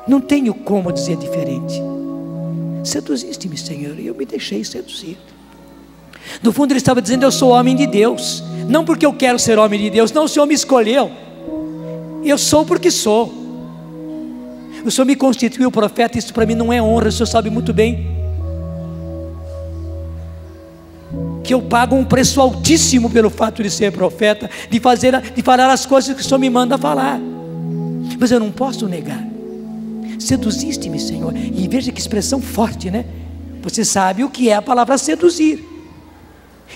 não tenho como dizer diferente. Seduziste-me, Senhor, e eu me deixei seduzir. No fundo ele estava dizendo: eu sou homem de Deus, não porque eu quero ser homem de Deus, não, o Senhor me escolheu, eu sou porque sou. O Senhor me constituiu profeta, isso para mim não é honra, o Senhor sabe muito bem que eu pago um preço altíssimo pelo fato de ser profeta, de falar as coisas que o Senhor me manda falar, mas eu não posso negar. Seduziste-me, Senhor, e veja que expressão forte, né? Você sabe o que é a palavra seduzir,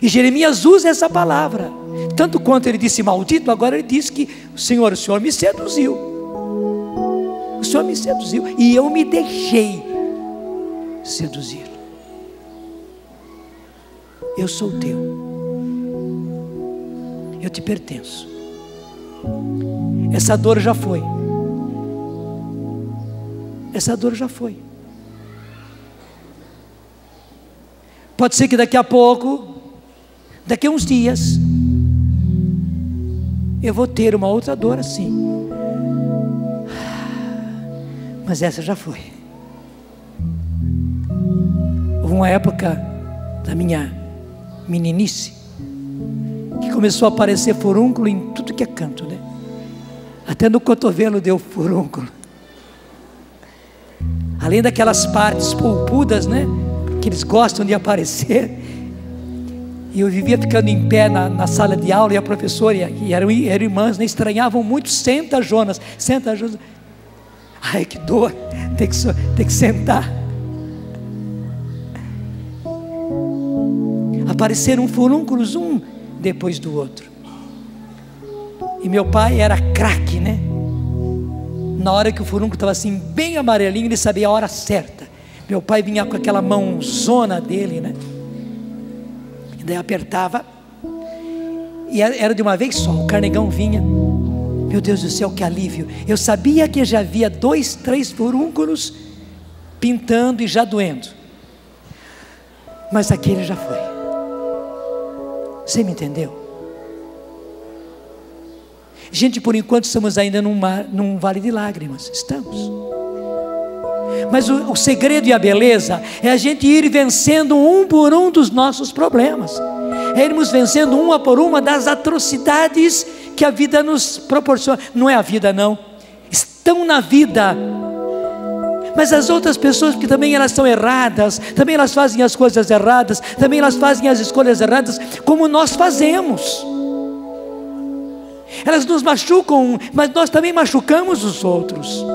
e Jeremias usa essa palavra, tanto quanto ele disse maldito, agora ele diz que o Senhor me seduziu, o Senhor me seduziu, e eu me deixei seduzir. Eu sou teu, eu te pertenço. Essa dor já foi, essa dor já foi. Pode ser que daqui a pouco, daqui a uns dias, eu vou ter uma outra dor assim, mas essa já foi. Houve uma época da minha meninice que começou a aparecer furúnculo em tudo que é canto, né? Até no cotovelo deu furúnculo, além daquelas partes polpudas, né, que eles gostam de aparecer. E eu vivia ficando em pé na sala de aula, e a professora e eram irmãs, né, estranhavam muito. Senta, Jonas, senta, Jonas. Ai, que dor, tem que sentar. Apareceram furúnculos um depois do outro, e meu pai era craque, né? Na hora que o furúnculo estava assim bem amarelinho, ele sabia a hora certa. Meu pai vinha com aquela mãozona dele, né? E daí apertava, e era de uma vez só, o carnegão vinha. Meu Deus do céu, que alívio. Eu sabia que já havia 2, 3 furúnculos pintando e já doendo, mas aquele já foi. Você me entendeu? Gente, por enquanto estamos ainda num vale de lágrimas, estamos. Mas o segredo e a beleza é a gente ir vencendo um por um dos nossos problemas, é irmos vencendo uma por uma das atrocidades que a vida nos proporciona. Não é a vida não, estão na vida, mas as outras pessoas, que também elas são erradas, também elas fazem as coisas erradas, também elas fazem as escolhas erradas, como nós fazemos. Elas nos machucam, mas nós também machucamos os outros.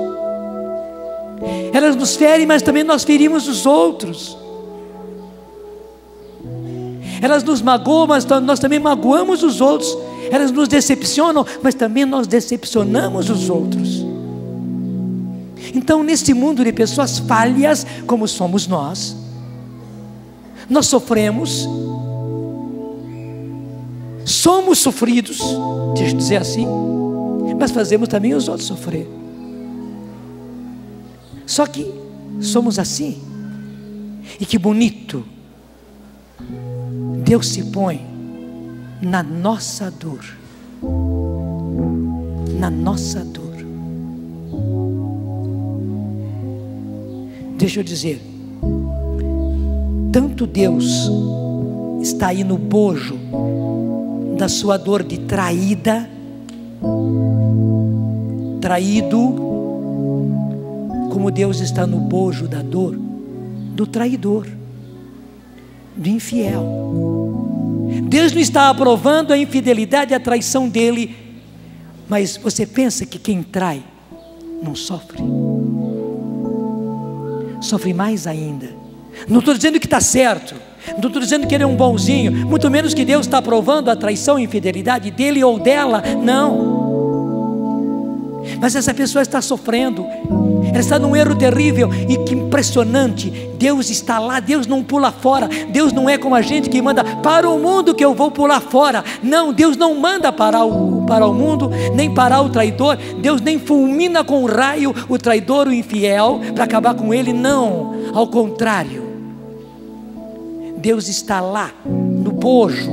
Elas nos ferem, mas também nós ferimos os outros. Elas nos magoam, mas nós também magoamos os outros. Elas nos decepcionam, mas também nós decepcionamos os outros. Então, nesse mundo de pessoas falhas, como somos nós sofremos, somos sofridos, deixa eu dizer assim, mas fazemos também os outros sofrer. Só que somos assim. E que bonito, Deus se põe na nossa dor, na nossa dor. Deixa eu dizer, tanto Deus está aí no bojo da sua dor de traído, como Deus está no bojo da dor do traidor, do infiel. Deus não está aprovando a infidelidade e a traição dele, mas você pensa que quem trai não sofre? Sofre mais ainda. Não estou dizendo que está certo, não estou dizendo que ele é um bonzinho, muito menos que Deus está aprovando a traição e infidelidade dele ou dela, não. Mas essa pessoa está sofrendo, ela está num erro terrível. E que impressionante, Deus está lá, Deus não pula fora. Deus não é como a gente que manda para o mundo que eu vou pular fora. Não, Deus não manda para o mundo, nem parar o traidor. Deus nem fulmina com raio o traidor, o infiel, para acabar com ele, não, ao contrário. Deus está lá, no bojo,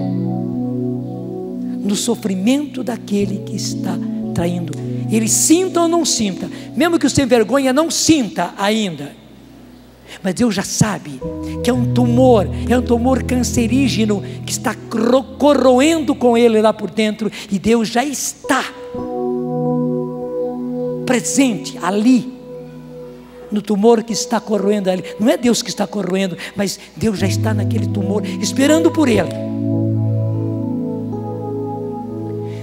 no sofrimento daquele que está traindo. Ele sinta ou não sinta, mesmo que o sem vergonha não sinta ainda, mas Deus já sabe que é um tumor cancerígeno que está corroendo com ele lá por dentro, e Deus já está presente ali, no tumor que está corroendo ali. Não é Deus que está corroendo, mas Deus já está naquele tumor, esperando por ele.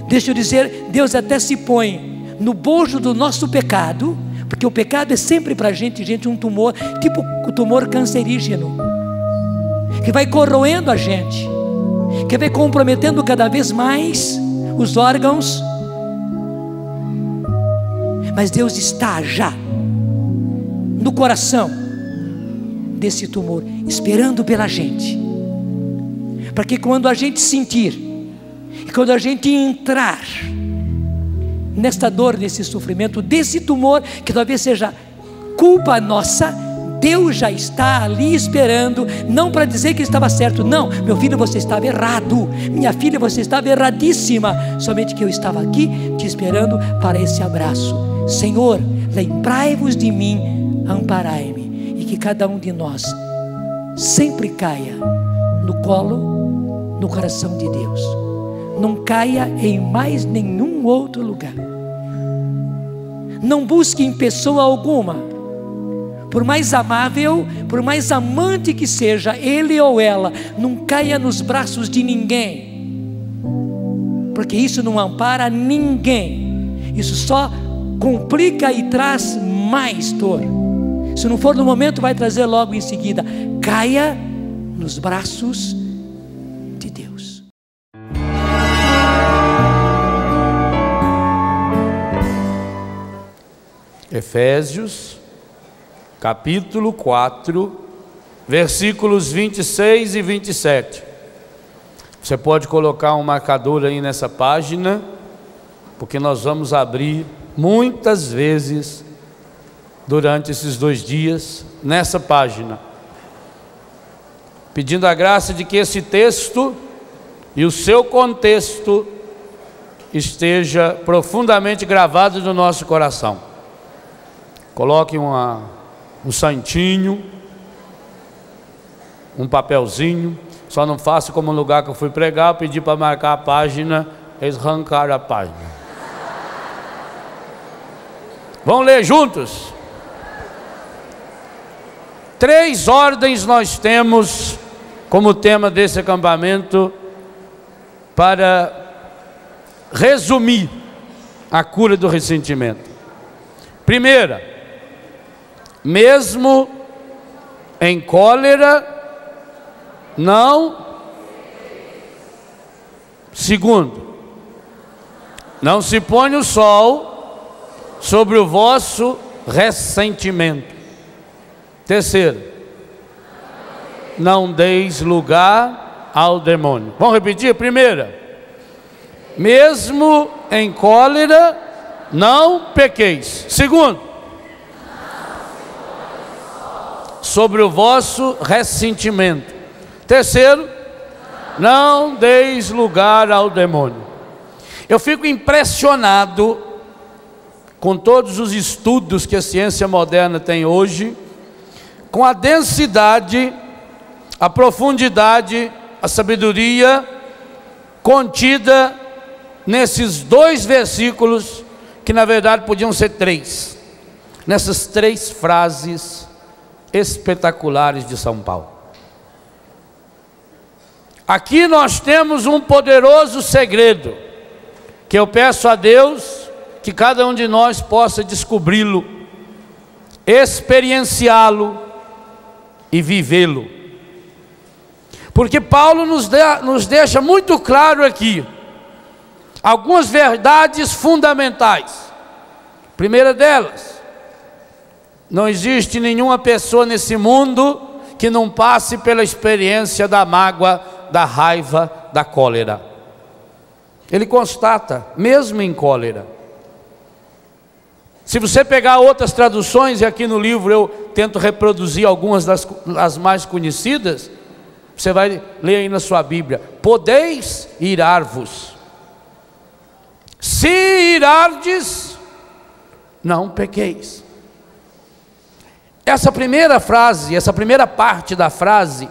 Deixa eu dizer, Deus até se põe no bojo do nosso pecado, porque o pecado é sempre para a gente, um tumor, tipo o tumor cancerígeno, que vai corroendo a gente, que vai comprometendo cada vez mais os órgãos. Mas Deus está já no coração desse tumor, esperando pela gente, para que quando a gente sentir, e quando a gente entrar nesta dor, nesse sofrimento, desse tumor, que talvez seja culpa nossa, Deus já está ali esperando, não para dizer que estava certo, não, meu filho, você estava errado, minha filha, você estava erradíssima, somente que eu estava aqui te esperando para esse abraço. Senhor, lembrai-vos de mim, amparai-me, e que cada um de nós sempre caia no colo, no coração de Deus, não caia em mais nenhum outro lugar. Não busque em pessoa alguma, por mais amável, por mais amante que seja ele ou ela, não caia nos braços de ninguém, porque isso não ampara ninguém, isso só complica e traz mais dor. Se não for no momento, vai trazer logo em seguida. Caia nos braços de Deus. Efésios, capítulo 4, versículos 26 e 27. Você pode colocar um marcador aí nessa página, porque nós vamos abrir muitas vezes durante esses 2 dias nessa página, pedindo a graça de que esse texto e o seu contexto esteja profundamente gravado no nosso coração. Coloque um santinho, um papelzinho. Só não faça como no lugar que eu fui pregar, eu pedi para marcar a página, eles arrancaram a página. Vamos ler juntos? 3 ordens nós temos como tema desse acampamento para resumir a cura do ressentimento. Primeira, mesmo em cólera, não. Segundo, não se põe o sol sobre o vosso ressentimento. Terceiro, não deis lugar ao demônio. Vamos repetir? Primeira, mesmo em cólera, não pequeis. Segundo, sobre o vosso ressentimento. Terceiro, não deis lugar ao demônio. Eu fico impressionado com todos os estudos que a ciência moderna tem hoje, com a densidade, a profundidade, a sabedoria contida nesses 2 versículos, que na verdade podiam ser 3, nessas 3 frases espetaculares de São Paulo. Aqui nós temos um poderoso segredo, que eu peço a Deus que cada um de nós possa descobri-lo, experienciá-lo e vivê-lo. Porque Paulo nos deixa muito claro aqui algumas verdades fundamentais. Primeira delas, não existe nenhuma pessoa nesse mundo que não passe pela experiência da mágoa, da raiva, da cólera. Ele constata, mesmo em cólera. Se você pegar outras traduções, e aqui no livro eu tento reproduzir algumas das mais conhecidas, você vai ler aí na sua Bíblia: podeis irar-vos, se irardes, não pequeis. Essa primeira frase, essa primeira parte da frase,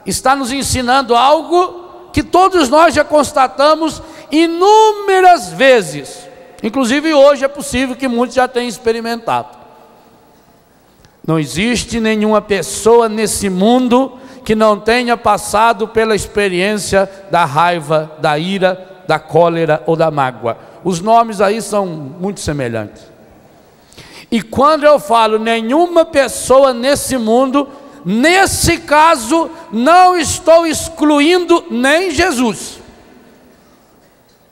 está nos ensinando algo que todos nós já constatamos inúmeras vezes. Inclusive hoje é possível que muitos já tenham experimentado. Não existe nenhuma pessoa nesse mundo que não tenha passado pela experiência da raiva, da ira, da cólera ou da mágoa. Os nomes aí são muito semelhantes. E quando eu falo nenhuma pessoa nesse mundo, nesse caso não estou excluindo nem Jesus.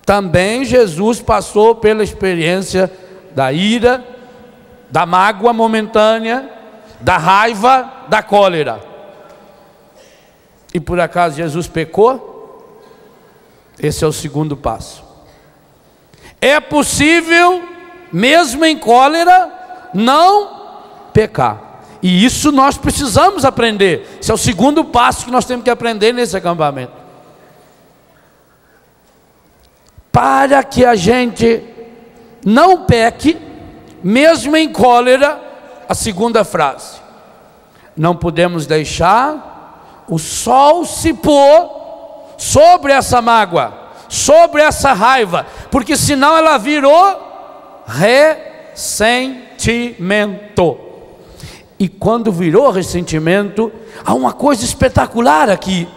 Também Jesus passou pela experiência da ira, da mágoa momentânea, da raiva, da cólera. E por acaso Jesus pecou? Esse é o segundo passo. É possível, mesmo em cólera, não pecar. E isso nós precisamos aprender. Esse é o segundo passo que nós temos que aprender nesse acampamento. Para que a gente não peque, mesmo em cólera, a segunda frase: não podemos deixar o sol se pôr sobre essa mágoa, sobre essa raiva, porque senão ela virou ressentimento. E quando virou ressentimento, há uma coisa espetacular aqui.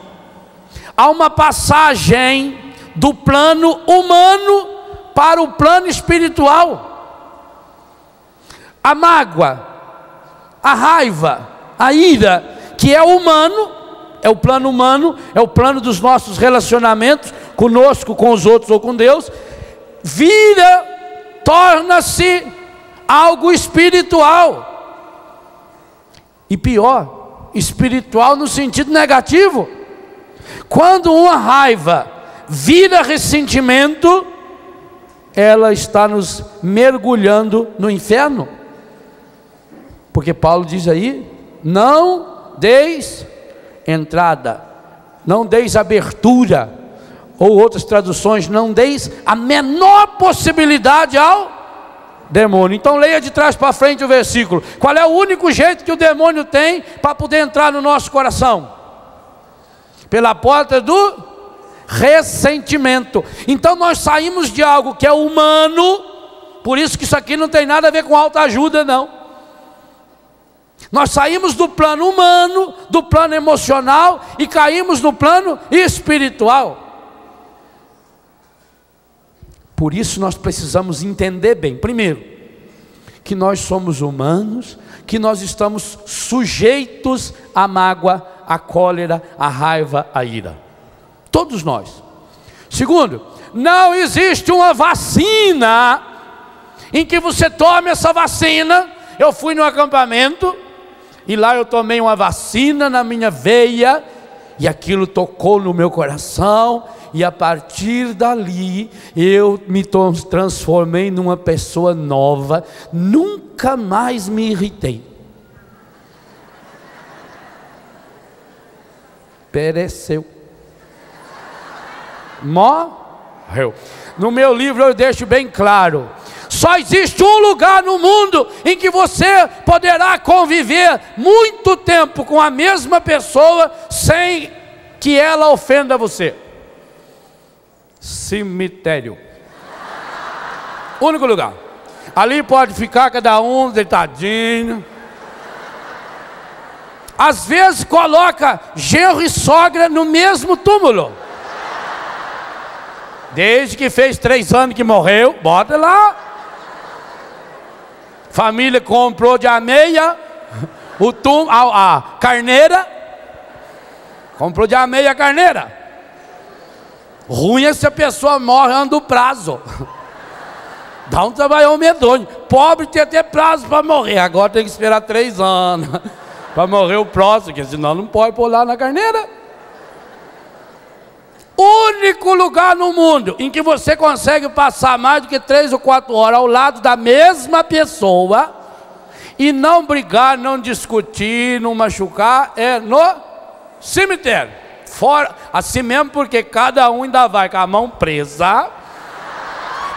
Há uma passagem do plano humano para o plano espiritual. A mágoa, a raiva, a ira, que é humano, é o plano humano, é o plano dos nossos relacionamentos conosco, com os outros ou com Deus, torna-se algo espiritual. E pior, espiritual no sentido negativo. Quando uma raiva vira ressentimento, ela está nos mergulhando no inferno. Porque Paulo diz aí: não deis entrada, não deis abertura, ou outras traduções, não deis a menor possibilidade ao demônio. Então leia de trás para frente o versículo. Qual é o único jeito que o demônio tem para poder entrar no nosso coração? Pela porta do ressentimento. Então nós saímos de algo que é humano. Por isso que isso aqui não tem nada a ver com autoajuda, não. Nós saímos do plano humano, do plano emocional, e caímos no plano espiritual. Por isso nós precisamos entender bem, primeiro, que nós somos humanos, que nós estamos sujeitos à mágoa, à cólera, à raiva, à ira. Todos nós. Segundo, não existe uma vacina em que você tome essa vacina eu fui no acampamento, e lá eu tomei uma vacina na minha veia, e aquilo tocou no meu coração, e a partir dali, eu me transformei numa pessoa nova, nunca mais me irritei. Pereceu. Morreu. No meu livro eu deixo bem claro: só existe um lugar no mundo em que você poderá conviver muito tempo com a mesma pessoa sem que ela ofenda você: cemitério. Único lugar. Ali pode ficar cada um deitadinho. Às vezes coloca genro e sogra no mesmo túmulo. Desde que fez 3 anos que morreu, bota lá. Família comprou de ameia a carneira. Comprou de ameia a carneira. Ruim é se a pessoa morre antes do prazo. Dá um trabalhão medonho. Pobre tem até prazo para morrer. Agora tem que esperar 3 anos para morrer o próximo, porque senão não pode pôr lá na carneira. Único lugar no mundo em que você consegue passar mais do que 3 ou 4 horas ao lado da mesma pessoa e não brigar, não discutir, não machucar, é no cemitério. Fora, assim mesmo, porque cada um ainda vai com a mão presa,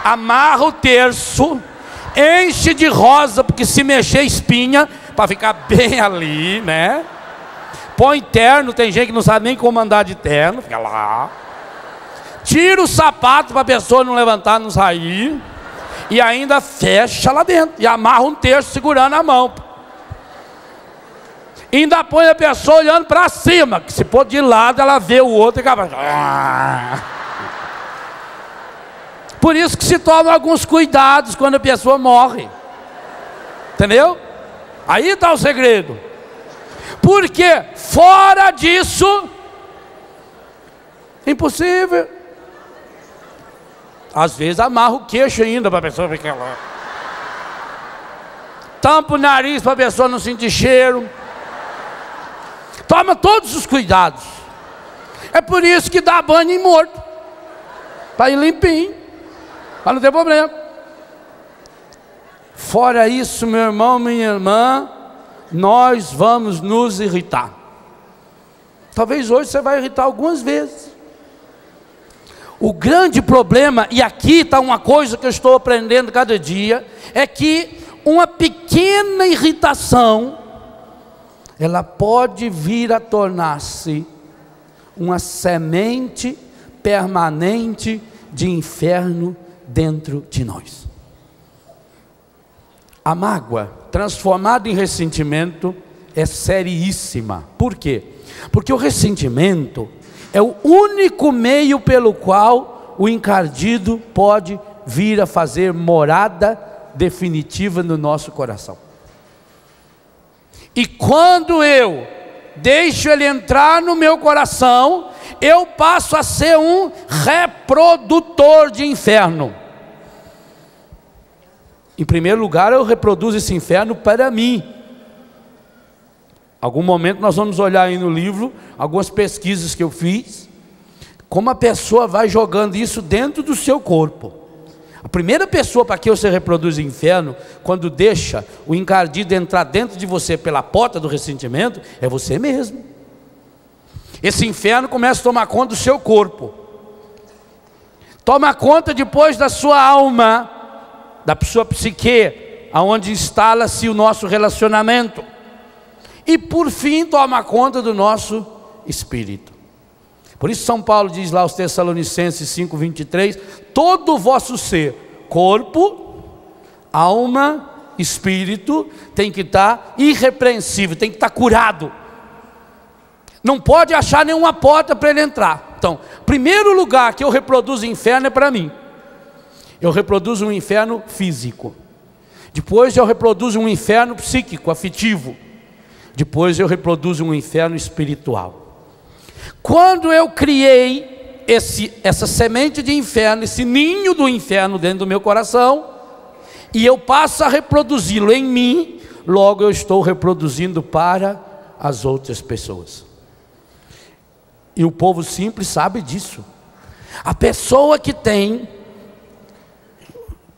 amarra o terço, enche de rosa, porque se mexer espinha, para ficar bem ali, né? Põe terno, tem gente que não sabe nem como andar de terno, fica lá. Tira o sapato para a pessoa não levantar, não sair. E ainda fecha lá dentro. E amarra um terço segurando a mão. E ainda põe a pessoa olhando para cima, que se pôr de lado ela vê o outro e acaba. Por isso que se tomam alguns cuidados quando a pessoa morre. Entendeu? Aí está o segredo. Porque fora disso, impossível. Às vezes amarra o queixo ainda para a pessoa ficar lá. Tampa o nariz para a pessoa não sentir cheiro. Toma todos os cuidados. É por isso que dá banho em morto, para ir limpinho, para não ter problema. Fora isso, meu irmão, minha irmã, nós vamos nos irritar. Talvez hoje você vai irritar algumas vezes. O grande problema, e aqui está uma coisa que eu estou aprendendo cada dia, é que uma pequena irritação, ela pode vir a tornar-se uma semente permanente de inferno dentro de nós. A mágoa, transformada em ressentimento, é seríssima. Por quê? Porque o ressentimento é o único meio pelo qual o encardido pode vir a fazer morada definitiva no nosso coração. E quando eu deixo ele entrar no meu coração, eu passo a ser um reprodutor de inferno. Em primeiro lugar, eu reproduzo esse inferno para mim. Algum momento nós vamos olhar aí no livro algumas pesquisas que eu fiz, como a pessoa vai jogando isso dentro do seu corpo. A primeira pessoa para que você reproduz o inferno, quando deixa o encardido entrar dentro de você pela porta do ressentimento, é você mesmo. Esse inferno começa a tomar conta do seu corpo, toma conta depois da sua alma, da sua psique, aonde instala-se o nosso relacionamento, e por fim toma conta do nosso espírito. Por isso São Paulo diz lá aos Tessalonicenses 5:23, todo o vosso ser, corpo, alma, espírito, tem que estar irrepreensível, tem que estar curado. Não pode achar nenhuma porta para ele entrar. Então, primeiro lugar que eu reproduzo o inferno é para mim. Eu reproduzo um inferno físico. Depois eu reproduzo um inferno psíquico, afetivo. Depois eu reproduzo um inferno espiritual. Quando eu criei essa semente de inferno, esse ninho do inferno dentro do meu coração, e eu passo a reproduzi-lo em mim, logo eu estou reproduzindo para as outras pessoas. E o povo simples sabe disso. A pessoa que tem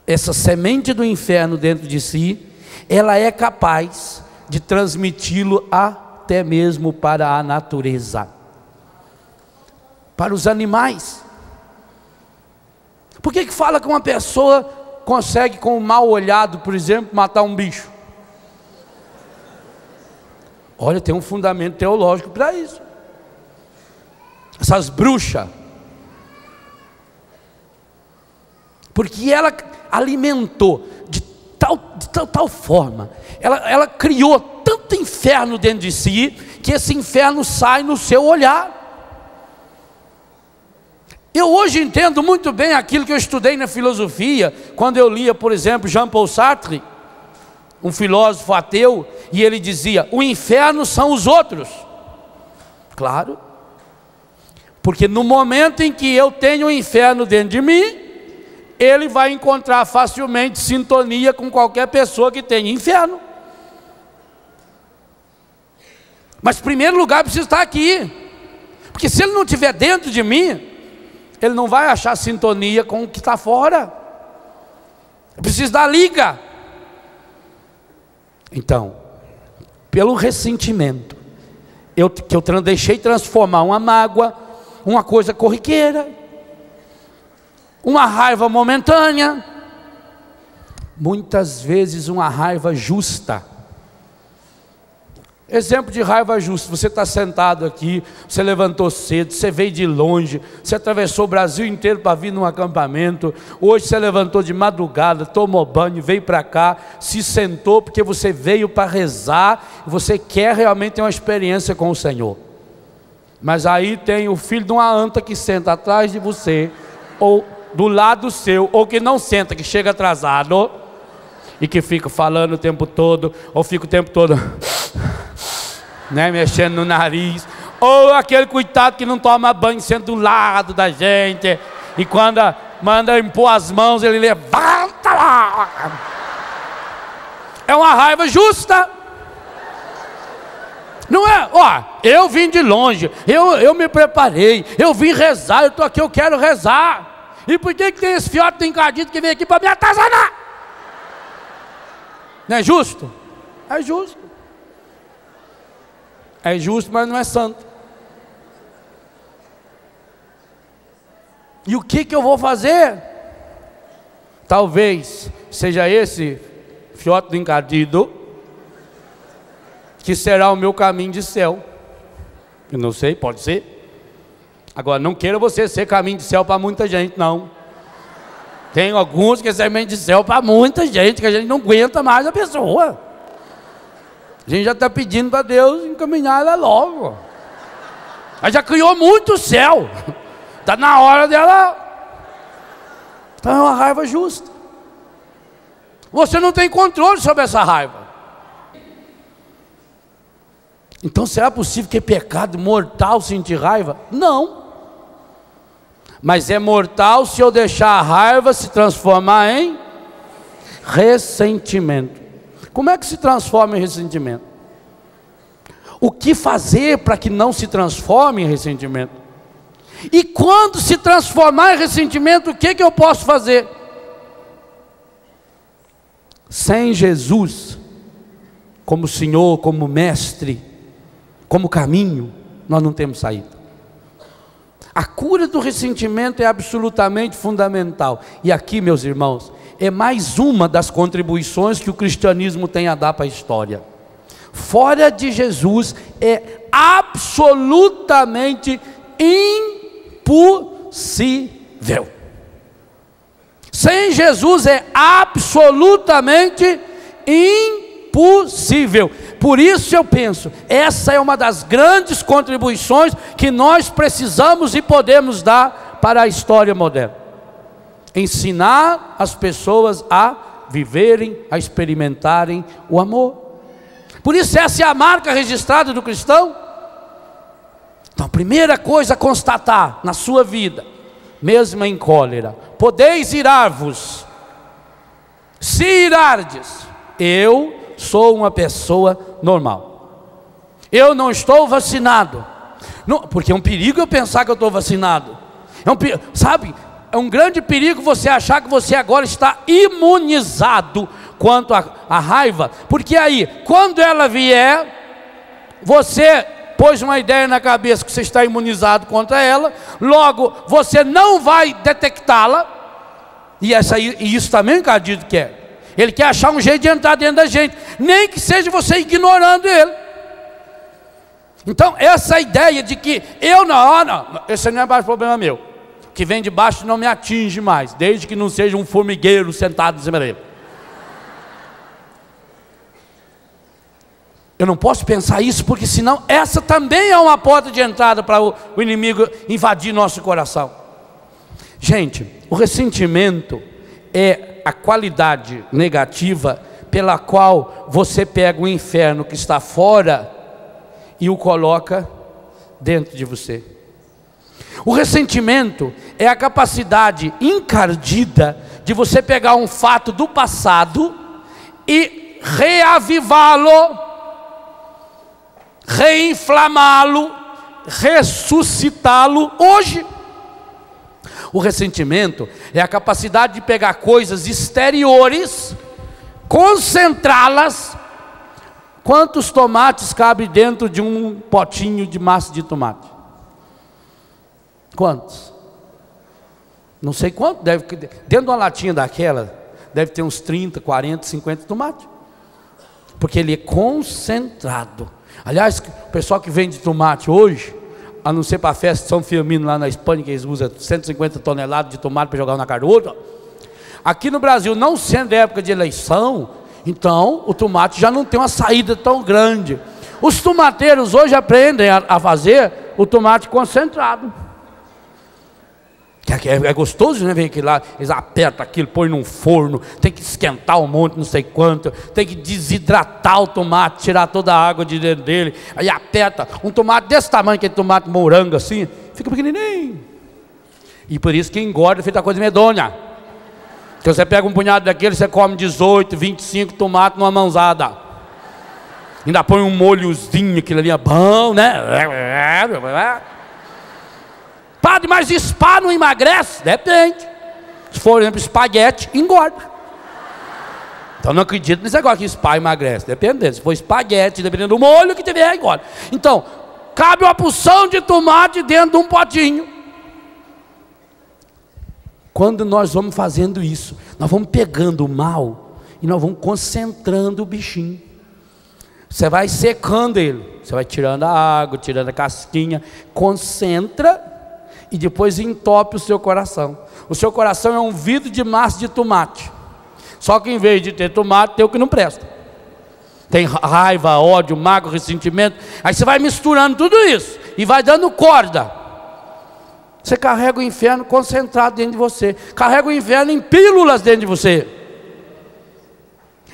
essa semente do inferno dentro de si, ela é capaz de transmiti-lo até mesmo para a natureza, para os animais. Por que fala que uma pessoa consegue, com um mal olhado, por exemplo, matar um bicho? Olha, tem um fundamento teológico para isso. Essas bruxas, porque ela alimentou de tal forma, ela criou tanto inferno dentro de si, que esse inferno sai no seu olhar. Eu hoje entendo muito bem aquilo que eu estudei na filosofia, quando eu lia, por exemplo, Jean-Paul Sartre, um filósofo ateu, e ele dizia: o inferno são os outros. Claro, porque no momento em que eu tenho o inferno dentro de mim, ele vai encontrar facilmente sintonia com qualquer pessoa que tenha inferno. Mas em primeiro lugar precisa estar aqui, porque se ele não estiver dentro de mim, ele não vai achar sintonia com o que está fora. Eu preciso da liga. Então, pelo ressentimento, que eu deixei transformar uma mágoa, uma coisa corriqueira, uma raiva momentânea, muitas vezes uma raiva justa. Exemplo de raiva justa: você está sentado aqui, você levantou cedo, você veio de longe, você atravessou o Brasil inteiro para vir num acampamento, hoje você levantou de madrugada, tomou banho, veio para cá, se sentou porque você veio para rezar, você quer realmente ter uma experiência com o Senhor. Mas aí tem o filho de uma anta que senta atrás de você, ou do lado seu, ou que não senta, que chega atrasado, e que fica falando o tempo todo, ou fica o tempo todo mexendo no nariz, ou aquele coitado que não toma banho, senta do lado da gente, e quando manda impor as mãos, ele levanta lá. É uma raiva justa, não é? Ó, eu vim de longe, eu me preparei, eu vim rezar, eu estou aqui, eu quero rezar. E por que tem esse fiote encardito que vem aqui para me atazanar? Não é justo? É justo. É justo, mas não é santo. E o que eu vou fazer? Talvez seja esse fiote do encardido que será o meu caminho de céu. Eu não sei, pode ser. Agora, não queira você ser caminho de céu para muita gente, não. Tem alguns que são caminho de céu para muita gente, que a gente não aguenta mais a pessoa. A gente já está pedindo para Deus encaminhar ela logo. Ela já criou muito céu. Está na hora dela. Então é uma raiva justa. Você não tem controle sobre essa raiva. Então será possível que é pecado mortal sentir raiva? Não. Mas é mortal se eu deixar a raiva se transformar em ressentimento. Como é que se transforma em ressentimento? O que fazer para que não se transforme em ressentimento? E quando se transformar em ressentimento, o que eu posso fazer? Sem Jesus como Senhor, como Mestre, como caminho, nós não temos saída. A cura do ressentimento é absolutamente fundamental. E aqui, meus irmãos, é mais uma das contribuições que o cristianismo tem a dar para a história. Fora de Jesus é absolutamente impossível. Sem Jesus é absolutamente impossível. Por isso eu penso, essa é uma das grandes contribuições que nós precisamos e podemos dar para a história moderna. Ensinar as pessoas a viverem, a experimentarem o amor. Por isso essa é a marca registrada do cristão. Então a primeira coisa a constatar na sua vida, mesmo em cólera: podeis irar-vos, se irardes, eu sou uma pessoa normal. Eu não estou vacinado. Não, porque é um perigo eu pensar que eu estou vacinado. Sabe, é um grande perigo você achar que você agora está imunizado quanto à raiva. Porque aí, quando ela vier, você pôs uma ideia na cabeça que você está imunizado contra ela, logo você não vai detectá-la. E isso também o encardido quer. Ele quer achar um jeito de entrar dentro da gente, nem que seja você ignorando ele. Então essa ideia de que não, esse não é mais problema meu, o que vem de baixo não me atinge mais, desde que não seja um formigueiro sentado em cima dele. Eu não posso pensar isso, porque senão essa também é uma porta de entrada para o inimigo invadir nosso coração. Gente, o ressentimento é a qualidade negativa pela qual você pega o inferno que está fora e o coloca dentro de você. O ressentimento é a capacidade encardida de você pegar um fato do passado e reavivá-lo, reinflamá-lo, ressuscitá-lo hoje. O ressentimento é a capacidade de pegar coisas exteriores, concentrá-las. Quantos tomates cabe dentro de um potinho de massa de tomate? Quantos? Não sei quanto, dentro de uma latinha daquela, deve ter uns 30, 40, 50 tomates. Porque ele é concentrado. Aliás, o pessoal que vende tomate hoje, a não ser para a festa de São Firmino lá na Espanha, que eles usam 150 toneladas de tomate para jogar na cara do outro. Aqui no Brasil, não sendo época de eleição, então o tomate já não tem uma saída tão grande. Os tomateiros hoje aprendem a fazer o tomate concentrado. É gostoso, né? Ver aquilo lá, eles apertam aquilo, põem num forno, tem que esquentar um monte, não sei quanto, tem que desidratar o tomate, tirar toda a água de dentro dele, aí aperta, um tomate desse tamanho, aquele tomate morango assim, fica pequenininho, e por isso que engorda, feita coisa medonha. Então você pega um punhado daquele, você come 18, 25 tomates numa mãozada, ainda põe um molhozinho, aquilo ali é bom, né? Padre, mas spa não emagrece? Depende. Se for, por exemplo, espaguete, engorda. Então não acredito nesse negócio que spa emagrece. Depende. Se for espaguete, dependendo do molho que tiver, engorda. Então, cabe uma porção de tomate dentro de um potinho. Quando nós vamos fazendo isso, nós vamos pegando o mal e nós vamos concentrando o bichinho. Você vai secando ele. Você vai tirando a água, tirando a casquinha. Concentra e depois entope o seu coração. O seu coração é um vidro de massa de tomate. Só que em vez de ter tomate, tem o que não presta. Tem raiva, ódio, mágoa, ressentimento. Aí você vai misturando tudo isso e vai dando corda. Você carrega o inferno concentrado dentro de você. Carrega o inferno em pílulas dentro de você.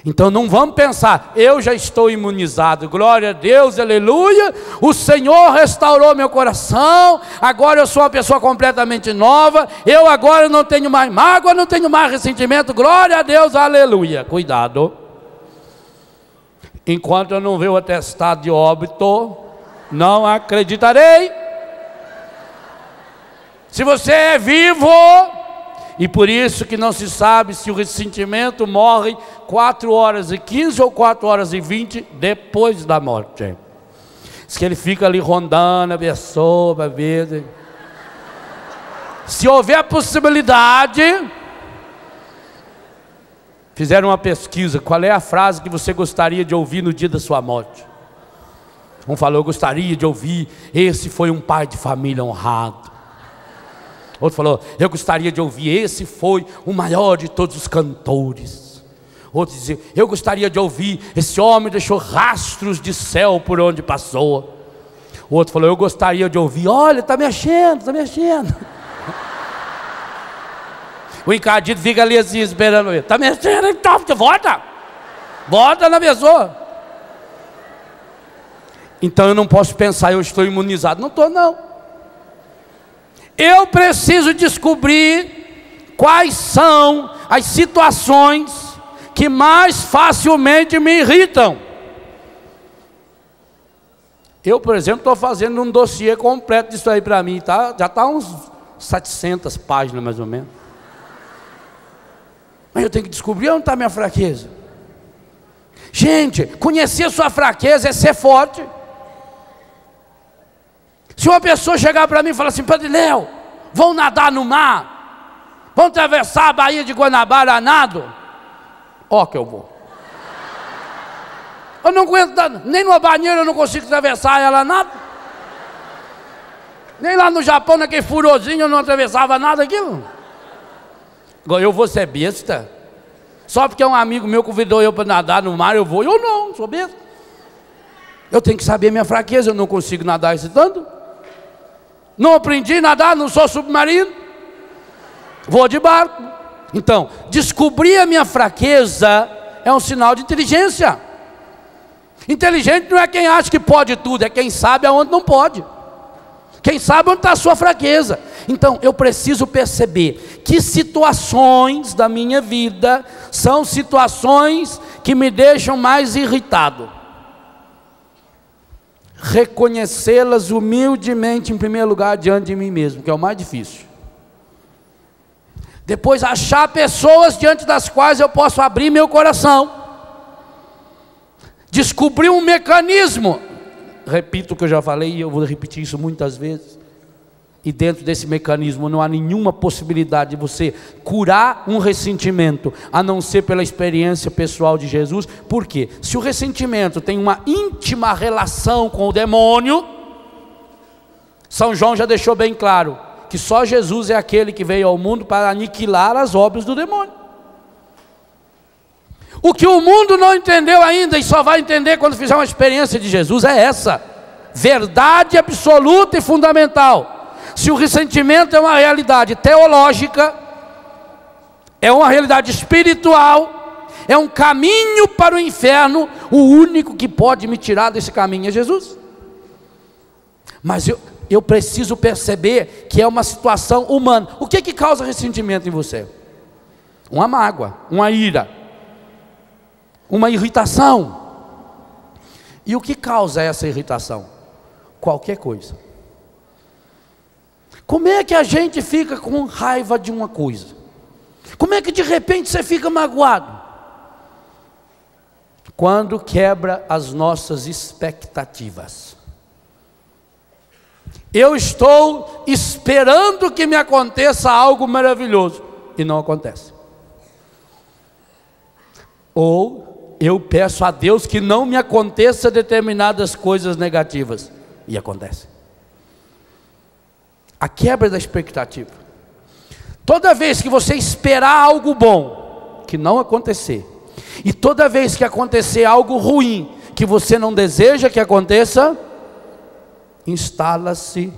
Então não vamos pensar, eu já estou imunizado, glória a Deus, aleluia, o Senhor restaurou meu coração, agora eu sou uma pessoa completamente nova, eu agora não tenho mais mágoa, não tenho mais ressentimento, glória a Deus, aleluia. Cuidado, enquanto eu não ver o atestado de óbito, não acreditarei. Se você é vivo, e por isso que não se sabe se o ressentimento morre 4 horas e 15 ou 4 horas e 20 depois da morte. Diz que ele fica ali rondando a pessoa para ver. Se houver a possibilidade, fizeram uma pesquisa, qual é a frase que você gostaria de ouvir no dia da sua morte? Um falou, eu gostaria de ouvir, esse foi um pai de família honrado. Outro falou, eu gostaria de ouvir, esse foi o maior de todos os cantores. Outro dizia, eu gostaria de ouvir, esse homem deixou rastros de céu por onde passou. O outro falou, eu gostaria de ouvir, olha, está mexendo, está mexendo. O encardido fica ali assim, esperando ele, está mexendo, então, volta na pessoa. Então eu não posso pensar, eu estou imunizado. Não estou, não. Eu preciso descobrir quais são as situações que mais facilmente me irritam. Eu, por exemplo, estou fazendo um dossiê completo disso aí para mim, tá? Já está uns 700 páginas mais ou menos. Mas eu tenho que descobrir onde está a minha fraqueza. Gente, conhecer a sua fraqueza é ser forte. Se uma pessoa chegar para mim e falar assim: Padre Léo, vão nadar no mar, vão atravessar a Baía de Guanabara a nado, ó que eu vou. Eu não aguento, nem numa banheira eu não consigo atravessar ela a nado. Nem lá no Japão, naquele furozinho, eu não atravessava nada aquilo. Agora eu vou ser besta? Só porque um amigo meu convidou eu para nadar no mar, eu vou? Eu não, sou besta. Eu tenho que saber minha fraqueza, eu não consigo nadar esse tanto. Não aprendi a nadar, não sou submarino. Vou de barco. Então, descobrir a minha fraqueza é um sinal de inteligência. Inteligente não é quem acha que pode tudo, é quem sabe aonde não pode. Quem sabe onde está a sua fraqueza. Então eu preciso perceber que situações da minha vida são situações que me deixam mais irritado. Reconhecê-las humildemente em primeiro lugar diante de mim mesmo, que é o mais difícil. Depois achar pessoas diante das quais eu posso abrir meu coração. Descobrir um mecanismo, repito o que eu já falei e eu vou repetir isso muitas vezes, e dentro desse mecanismo não há nenhuma possibilidade de você curar um ressentimento, a não ser pela experiência pessoal de Jesus. Por quê? Se o ressentimento tem uma íntima relação com o demônio, São João já deixou bem claro, que só Jesus é aquele que veio ao mundo para aniquilar as obras do demônio. O que o mundo não entendeu ainda, e só vai entender quando fizer uma experiência de Jesus, é essa verdade absoluta e fundamental. Se o ressentimento é uma realidade teológica, é uma realidade espiritual, é um caminho para o inferno, o único que pode me tirar desse caminho é Jesus. Mas eu preciso perceber que é uma situação humana. O que causa ressentimento em você? Uma mágoa, uma ira, uma irritação. E o que causa essa irritação? Qualquer coisa. Como é que a gente fica com raiva de uma coisa? Como é que de repente você fica magoado? Quando quebra as nossas expectativas. Eu estou esperando que me aconteça algo maravilhoso e não acontece. Ou eu peço a Deus que não me aconteça determinadas coisas negativas, e acontece. A quebra da expectativa. Toda vez que você esperar algo bom, que não acontecer, e toda vez que acontecer algo ruim, que você não deseja que aconteça, instala-se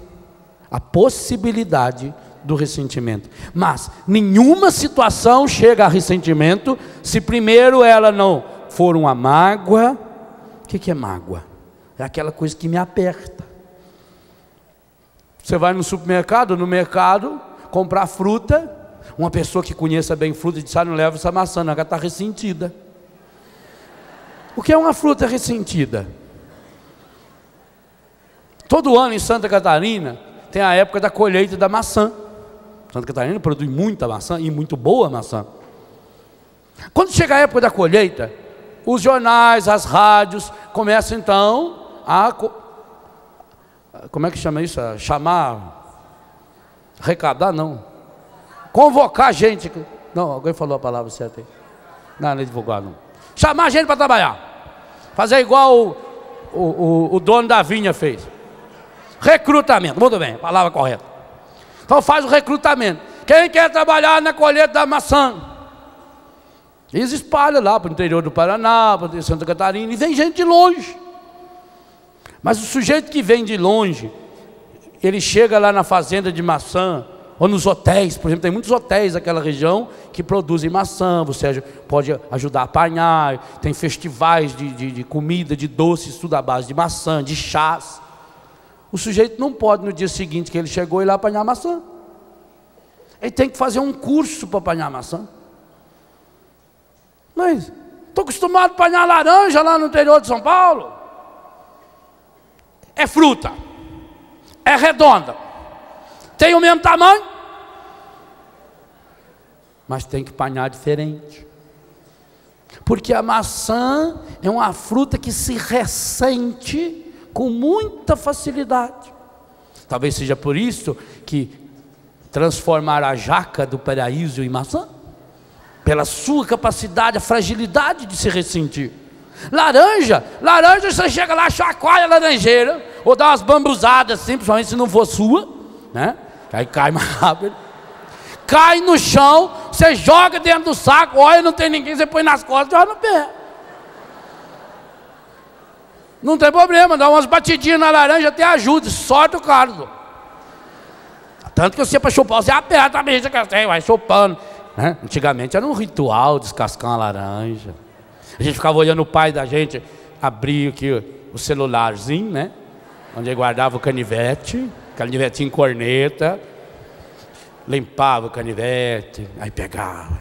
a possibilidade do ressentimento. Mas nenhuma situação chega a ressentimento se primeiro ela não for uma mágoa. O que é mágoa? É aquela coisa que me aperta. Você vai no supermercado, no mercado, comprar fruta, uma pessoa que conheça bem fruta diz: não leva essa maçã, não, ela está ressentida. O que é uma fruta ressentida? Todo ano em Santa Catarina tem a época da colheita da maçã. Santa Catarina produz muita maçã, e muito boa maçã. Quando chega a época da colheita, os jornais, as rádios começam então a, como é que chama isso? A arrecadar não, convocar gente. Não, alguém falou a palavra certa aí. Não é divulgar não. Chamar gente para trabalhar. Fazer igual o dono da vinha fez. Recrutamento, muito bem, a palavra correta. Então faz o recrutamento. Quem quer trabalhar na colheita da maçã? Eles espalham lá para o interior do Paraná, para Santa Catarina, e vem gente de longe. Mas o sujeito que vem de longe, ele chega lá na fazenda de maçã, ou nos hotéis, por exemplo, tem muitos hotéis naquela região que produzem maçã, você pode ajudar a apanhar, tem festivais de comida, de doces, tudo à base de maçã, de chás. O sujeito não pode no dia seguinte que ele chegou ir lá apanhar maçã. Ele tem que fazer um curso para apanhar maçã. Mas estou acostumado a apanhar laranja lá no interior de São Paulo. É fruta, é redonda, tem o mesmo tamanho, mas tem que apanhar diferente. Porque a maçã é uma fruta que se ressente com muita facilidade. Talvez seja por isso que transformar a jaca do paraíso em maçã, pela sua capacidade, a fragilidade de se ressentir. Laranja, você chega lá, chacoalha a laranjeira, ou dá umas bambuzadas assim, principalmente se não for sua, né? Aí cai mais rápido. Cai no chão, você joga dentro do saco, olha, não tem ninguém, você põe nas costas e joga no pé. Não tem problema, dá umas batidinhas na laranja até ajuda, sorte o cardo. Tanto que você para chupar, você aperta a bicha que você vai chupando, né? Antigamente era um ritual descascar uma laranja. A gente ficava olhando o pai da gente abrir aqui o celularzinho, né? Onde ele guardava o canivete, canivetinho corneta, limpava o canivete, aí pegava.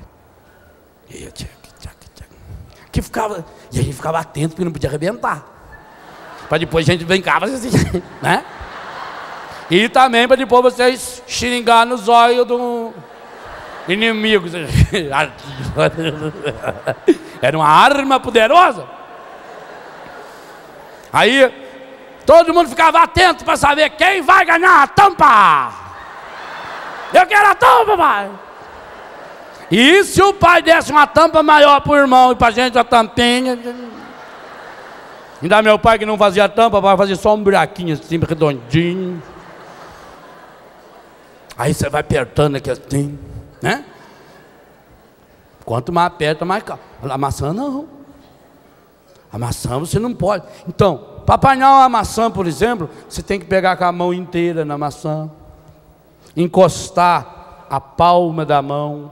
E a gente ficava atento porque não podia arrebentar. Para depois a gente brincava assim, né? E também para depois vocês xingar nos olhos do inimigo. Era uma arma poderosa. Aí todo mundo ficava atento para saber quem vai ganhar a tampa. Eu quero a tampa, pai. E se o pai desse uma tampa maior para o irmão e para a gente a tampinha? Ainda meu pai que não fazia tampa, vai fazer só um buraquinho assim, redondinho. Aí você vai apertando aqui assim, né? Quanto mais aperta, mais calma. A maçã não. A maçã você não pode. Então, para apanhar uma maçã, por exemplo, você tem que pegar com a mão inteira na maçã, encostar a palma da mão,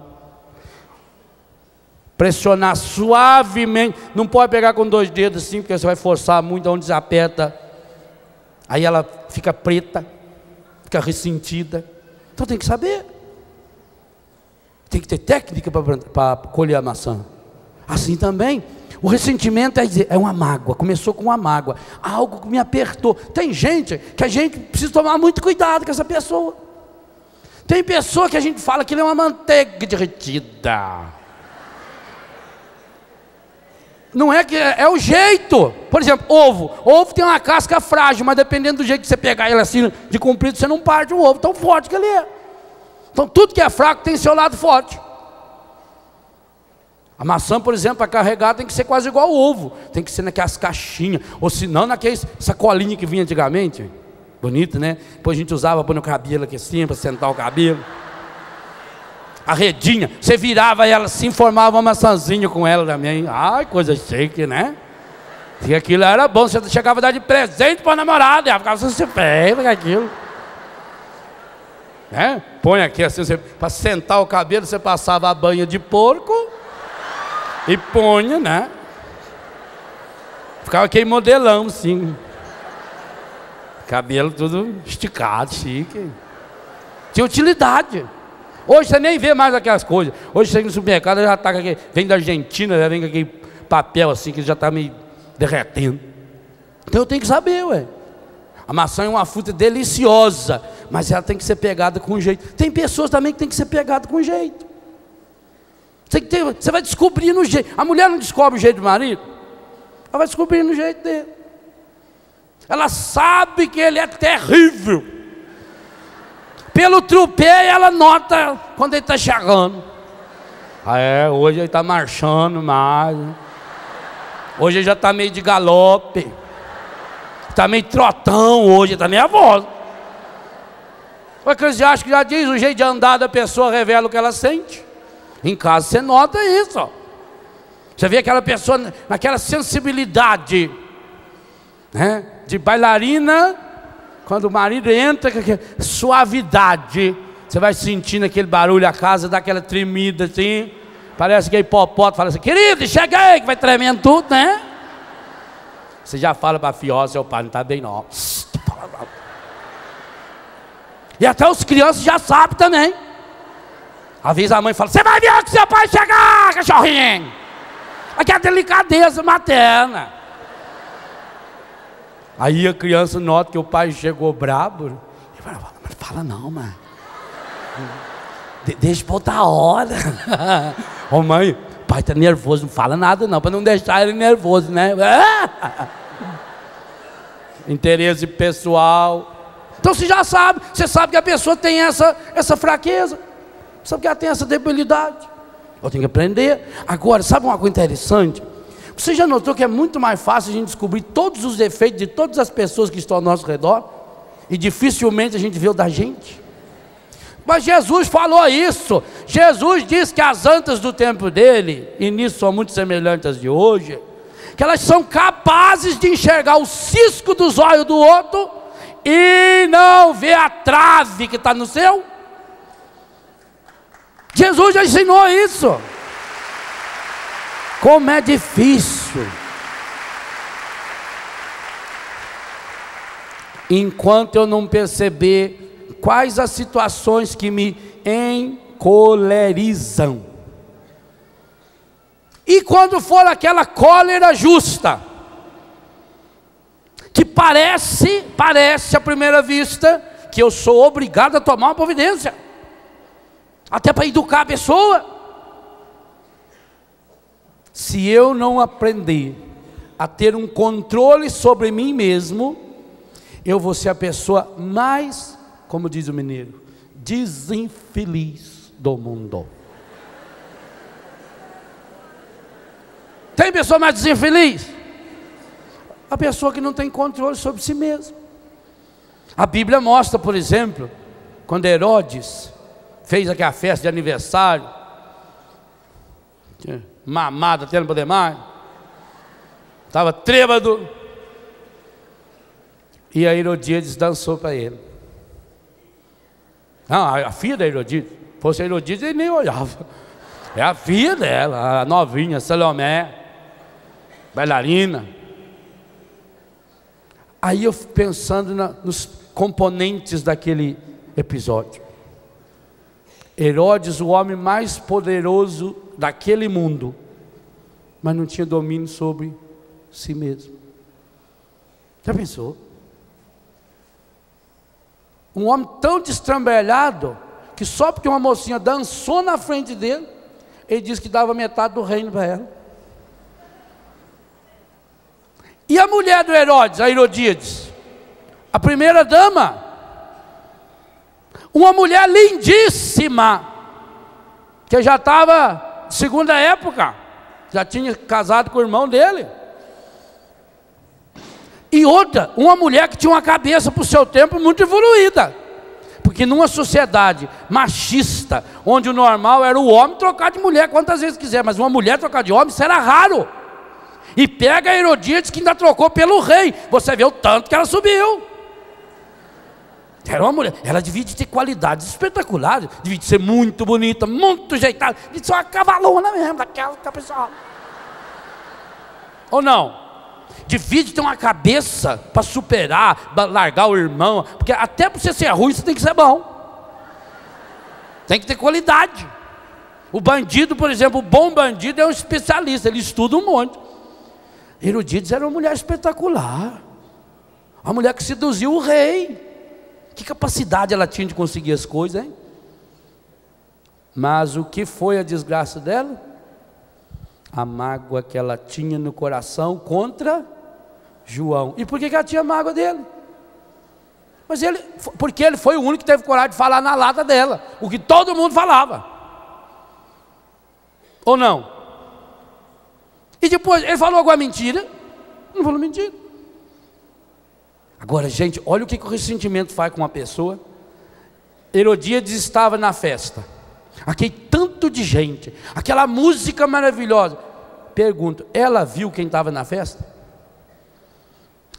pressionar suavemente. Não pode pegar com 2 dedos assim, porque você vai forçar muito onde você aperta. Aí ela fica preta, fica ressentida. Então tem que saber. Tem que ter técnica para colher a maçã. Assim também, o ressentimento é uma mágoa. Começou com uma mágoa, algo que me apertou. Tem gente que a gente precisa tomar muito cuidado com essa pessoa. Tem pessoa que a gente fala que ele é uma manteiga derretida. Não é que é o jeito. Por exemplo, ovo. Ovo tem uma casca frágil, mas dependendo do jeito que você pegar ele assim de comprido, você não parte o ovo tão forte que ele é. Então tudo que é fraco tem seu lado forte. A maçã, por exemplo, para carregar tem que ser quase igual ao ovo. Tem que ser naquelas caixinhas, ou se não naquelas sacolinhas que vinha antigamente. Bonito, né? Depois a gente usava para pôr no cabelo aqui assim, para sentar o cabelo. A redinha, você virava ela assim, formava uma maçãzinha com ela também. Ai, coisa chique, né? E aquilo era bom, você chegava a dar de presente para a namorada, ela ficava assim, feio com aquilo. Né? Põe aqui assim, para sentar o cabelo, você passava a banha de porco e punha, né? Ficava aquele modelão assim. Cabelo tudo esticado, chique. Tinha utilidade. Hoje você nem vê mais aquelas coisas. Hoje você chega no supermercado, já tá com aquele, vem da Argentina, já vem com aquele papel assim, que já está meio derretendo. Então eu tenho que saber, ué. A maçã é uma fruta deliciosa, mas ela tem que ser pegada com jeito. Tem pessoas também que tem que ser pegada com jeito. Você vai descobrir no jeito. A mulher não descobre o jeito do marido, ela vai descobrir no jeito dele. Ela sabe que ele é terrível. Pelo trupé ela nota quando ele está chegando. Hoje ele está marchando mais. Hoje ele já está meio de galope. Está meio trotão hoje, está nervoso. O Eclesiástico já diz, o jeito de andar da pessoa revela o que ela sente. Em casa você nota isso, ó. Você vê aquela pessoa naquela sensibilidade, né, de bailarina. Quando o marido entra com aquela suavidade, você vai sentindo aquele barulho, a casa dá aquela tremida assim. Parece que a hipopótamo fala assim, querido, chega aí, que vai tremendo tudo, né? Você já fala para a fiosa, seu pai não está bem não. E até os crianças já sabem também. Às vezes a mãe fala, você vai ver que seu pai chegar, cachorrinho. Aqui é a delicadeza materna. Aí a criança nota que o pai chegou brabo. Ele fala, mas fala não, mãe. Deixa pra outra hora. Ô mãe, o pai tá nervoso, não fala nada não, para não deixar ele nervoso, né? Interesse pessoal. Então você já sabe, você sabe que a pessoa tem essa fraqueza, sabe que ela tem essa debilidade. Eu tenho que aprender. Agora, sabe uma coisa interessante? Você já notou que é muito mais fácil a gente descobrir todos os defeitos de todas as pessoas que estão ao nosso redor, e dificilmente a gente vê o da gente? Mas Jesus falou isso. Jesus disse que as antas do tempo dele, e nisso são muito semelhantes às de hoje, que elas são capazes de enxergar o cisco dos olhos do outro e não ver a trave que está no seu. Jesus já ensinou isso. Como é difícil. Enquanto eu não perceber quais as situações que me encolerizam. E quando for aquela cólera justa, que parece à primeira vista, que eu sou obrigado a tomar uma providência, até para educar a pessoa. Se eu não aprender a ter um controle sobre mim mesmo, eu vou ser a pessoa mais, como diz o mineiro, desinfeliz do mundo. Tem pessoa mais desinfeliz? A pessoa que não tem controle sobre si mesma. A Bíblia mostra, por exemplo, quando Herodes fez aquela festa de aniversário, mamado até não poder mais, estava trêbado, e a Herodíades dançou para ele. Não, a filha da Herodíades, fosse a Herodíades ele nem olhava. É a filha dela, a novinha, Salomé, bailarina. Aí eu fico pensando nos componentes daquele episódio. Herodes, o homem mais poderoso daquele mundo, mas não tinha domínio sobre si mesmo. Já pensou? Um homem tão destrambelhado, que só porque uma mocinha dançou na frente dele, ele disse que dava metade do reino para ela. E a mulher do Herodes, a Herodíades, a primeira dama, uma mulher lindíssima, que já estava segunda época, já tinha casado com o irmão dele. E outra, uma mulher que tinha uma cabeça para o seu tempo muito evoluída, porque numa sociedade machista, onde o normal era o homem trocar de mulher quantas vezes quiser, mas uma mulher trocar de homem, isso era raro. E pega a Herodíades, que ainda trocou pelo rei, você vê o tanto que ela subiu. Era uma mulher, ela devia de ter qualidades espetaculares, devia de ser muito bonita, muito jeitada, devia de ser uma cavalona mesmo, daquela pessoal. Ou não? Devia de ter uma cabeça para superar, para largar o irmão, porque até para você ser ruim, você tem que ser bom. Tem que ter qualidade. O bandido, por exemplo, o bom bandido é um especialista, ele estuda um monte. Herodíades era uma mulher espetacular, uma mulher que seduziu o rei. Que capacidade ela tinha de conseguir as coisas, hein? Mas o que foi a desgraça dela? A mágoa que ela tinha no coração contra João. E por que ela tinha mágoa dele? Mas porque ele foi o único que teve coragem de falar na lata dela, o que todo mundo falava. Ou não? E depois, ele falou alguma mentira? Não falou mentira. Agora, gente, olha o que o ressentimento faz com uma pessoa. Herodíades estava na festa, aquele tanto de gente, aquela música maravilhosa. Pergunto, ela viu quem estava na festa?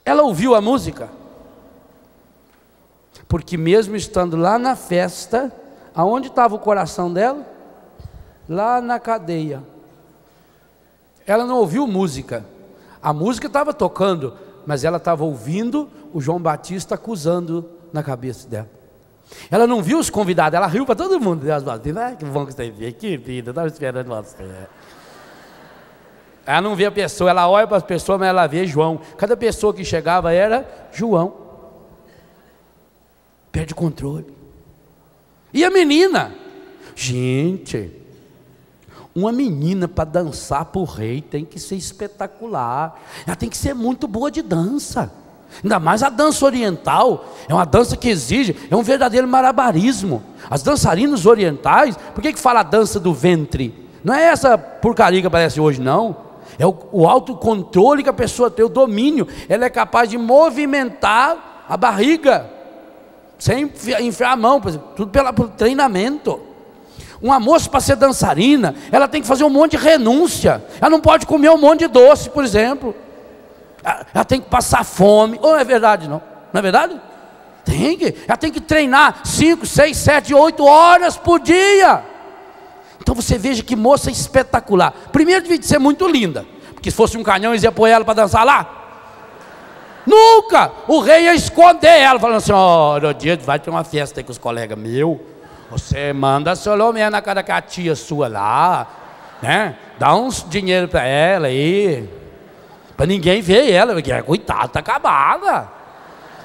Ela ouviu a música? Porque mesmo estando lá na festa, aonde estava o coração dela? Lá na cadeia. Ela não ouviu música, a música estava tocando, mas ela estava ouvindo o João Batista acusando na cabeça dela. Ela não viu os convidados, ela riu para todo mundo. Que bom que você veio aqui, vida, estava esperando você. Ela não vê a pessoa, ela olha para as pessoas, mas ela vê João. Cada pessoa que chegava era João. Perde o controle. E a menina? Gente, uma menina para dançar para o rei tem que ser espetacular. Ela tem que ser muito boa de dança. Ainda mais a dança oriental. É uma dança que exige, é um verdadeiro malabarismo. As dançarinas orientais, por que fala a dança do ventre? Não é essa porcaria que aparece hoje, não. É o autocontrole que a pessoa tem, o domínio. Ela é capaz de movimentar a barriga sem enfiar a mão, por exemplo, tudo pelo treinamento. Uma moça, para ser dançarina, ela tem que fazer um monte de renúncia. Ela não pode comer um monte de doce, por exemplo. Ela tem que passar fome. Ou não é verdade, não? Não é verdade? Ela tem que treinar 5, 6, 7, 8 horas por dia. Então você veja que moça espetacular. Primeiro devia ser muito linda, porque se fosse um canhão eles iam pôr ela para dançar lá. Nunca! O rei ia esconder ela, falando assim: ó, Herodíades, vai ter uma festa aí com os colegas meus. Você manda Salomé na cara da tia sua lá, né? Dá uns dinheiro para ela aí, para ninguém ver ela, porque coitada, está acabada.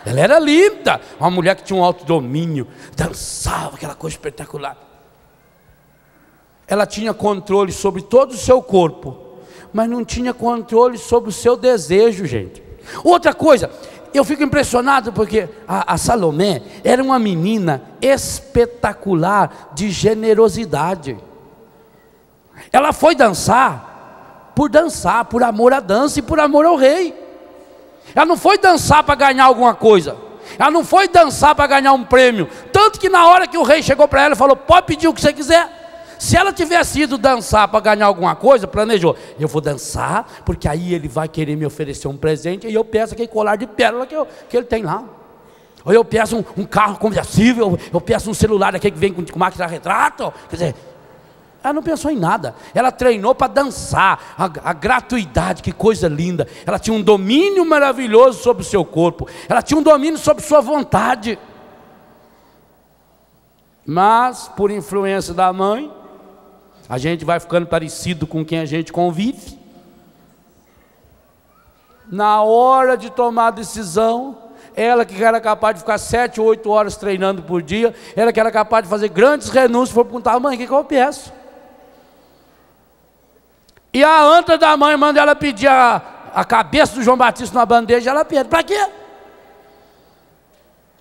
Ela era linda, uma mulher que tinha um alto domínio, dançava, aquela coisa espetacular. Ela tinha controle sobre todo o seu corpo, mas não tinha controle sobre o seu desejo, gente. Outra coisa, eu fico impressionado porque a Salomé era uma menina espetacular de generosidade. Ela foi dançar, por amor à dança e por amor ao rei. Ela não foi dançar para ganhar alguma coisa. Ela não foi dançar para ganhar um prêmio. Tanto que na hora que o rei chegou para ela e falou: pode pedir o que você quiser. Se ela tivesse ido dançar para ganhar alguma coisa, planejou: eu vou dançar, porque aí ele vai querer me oferecer um presente, e eu peço aquele colar de pérola que ele tem lá. Ou eu peço um carro conversível, eu peço um celular aquele que vem com máquina de retrato. Quer dizer, ela não pensou em nada. Ela treinou para dançar, a gratuidade, que coisa linda. Ela tinha um domínio maravilhoso sobre o seu corpo. Ela tinha um domínio sobre sua vontade. Mas, por influência da mãe, a gente vai ficando parecido com quem a gente convive. Na hora de tomar a decisão, ela que era capaz de ficar 7 ou 8 horas treinando por dia, ela que era capaz de fazer grandes renúncias, foi perguntar: mãe, o que eu peço? E a anta da mãe manda ela pedir a cabeça do João Batista numa bandeja, ela pede. Para quê?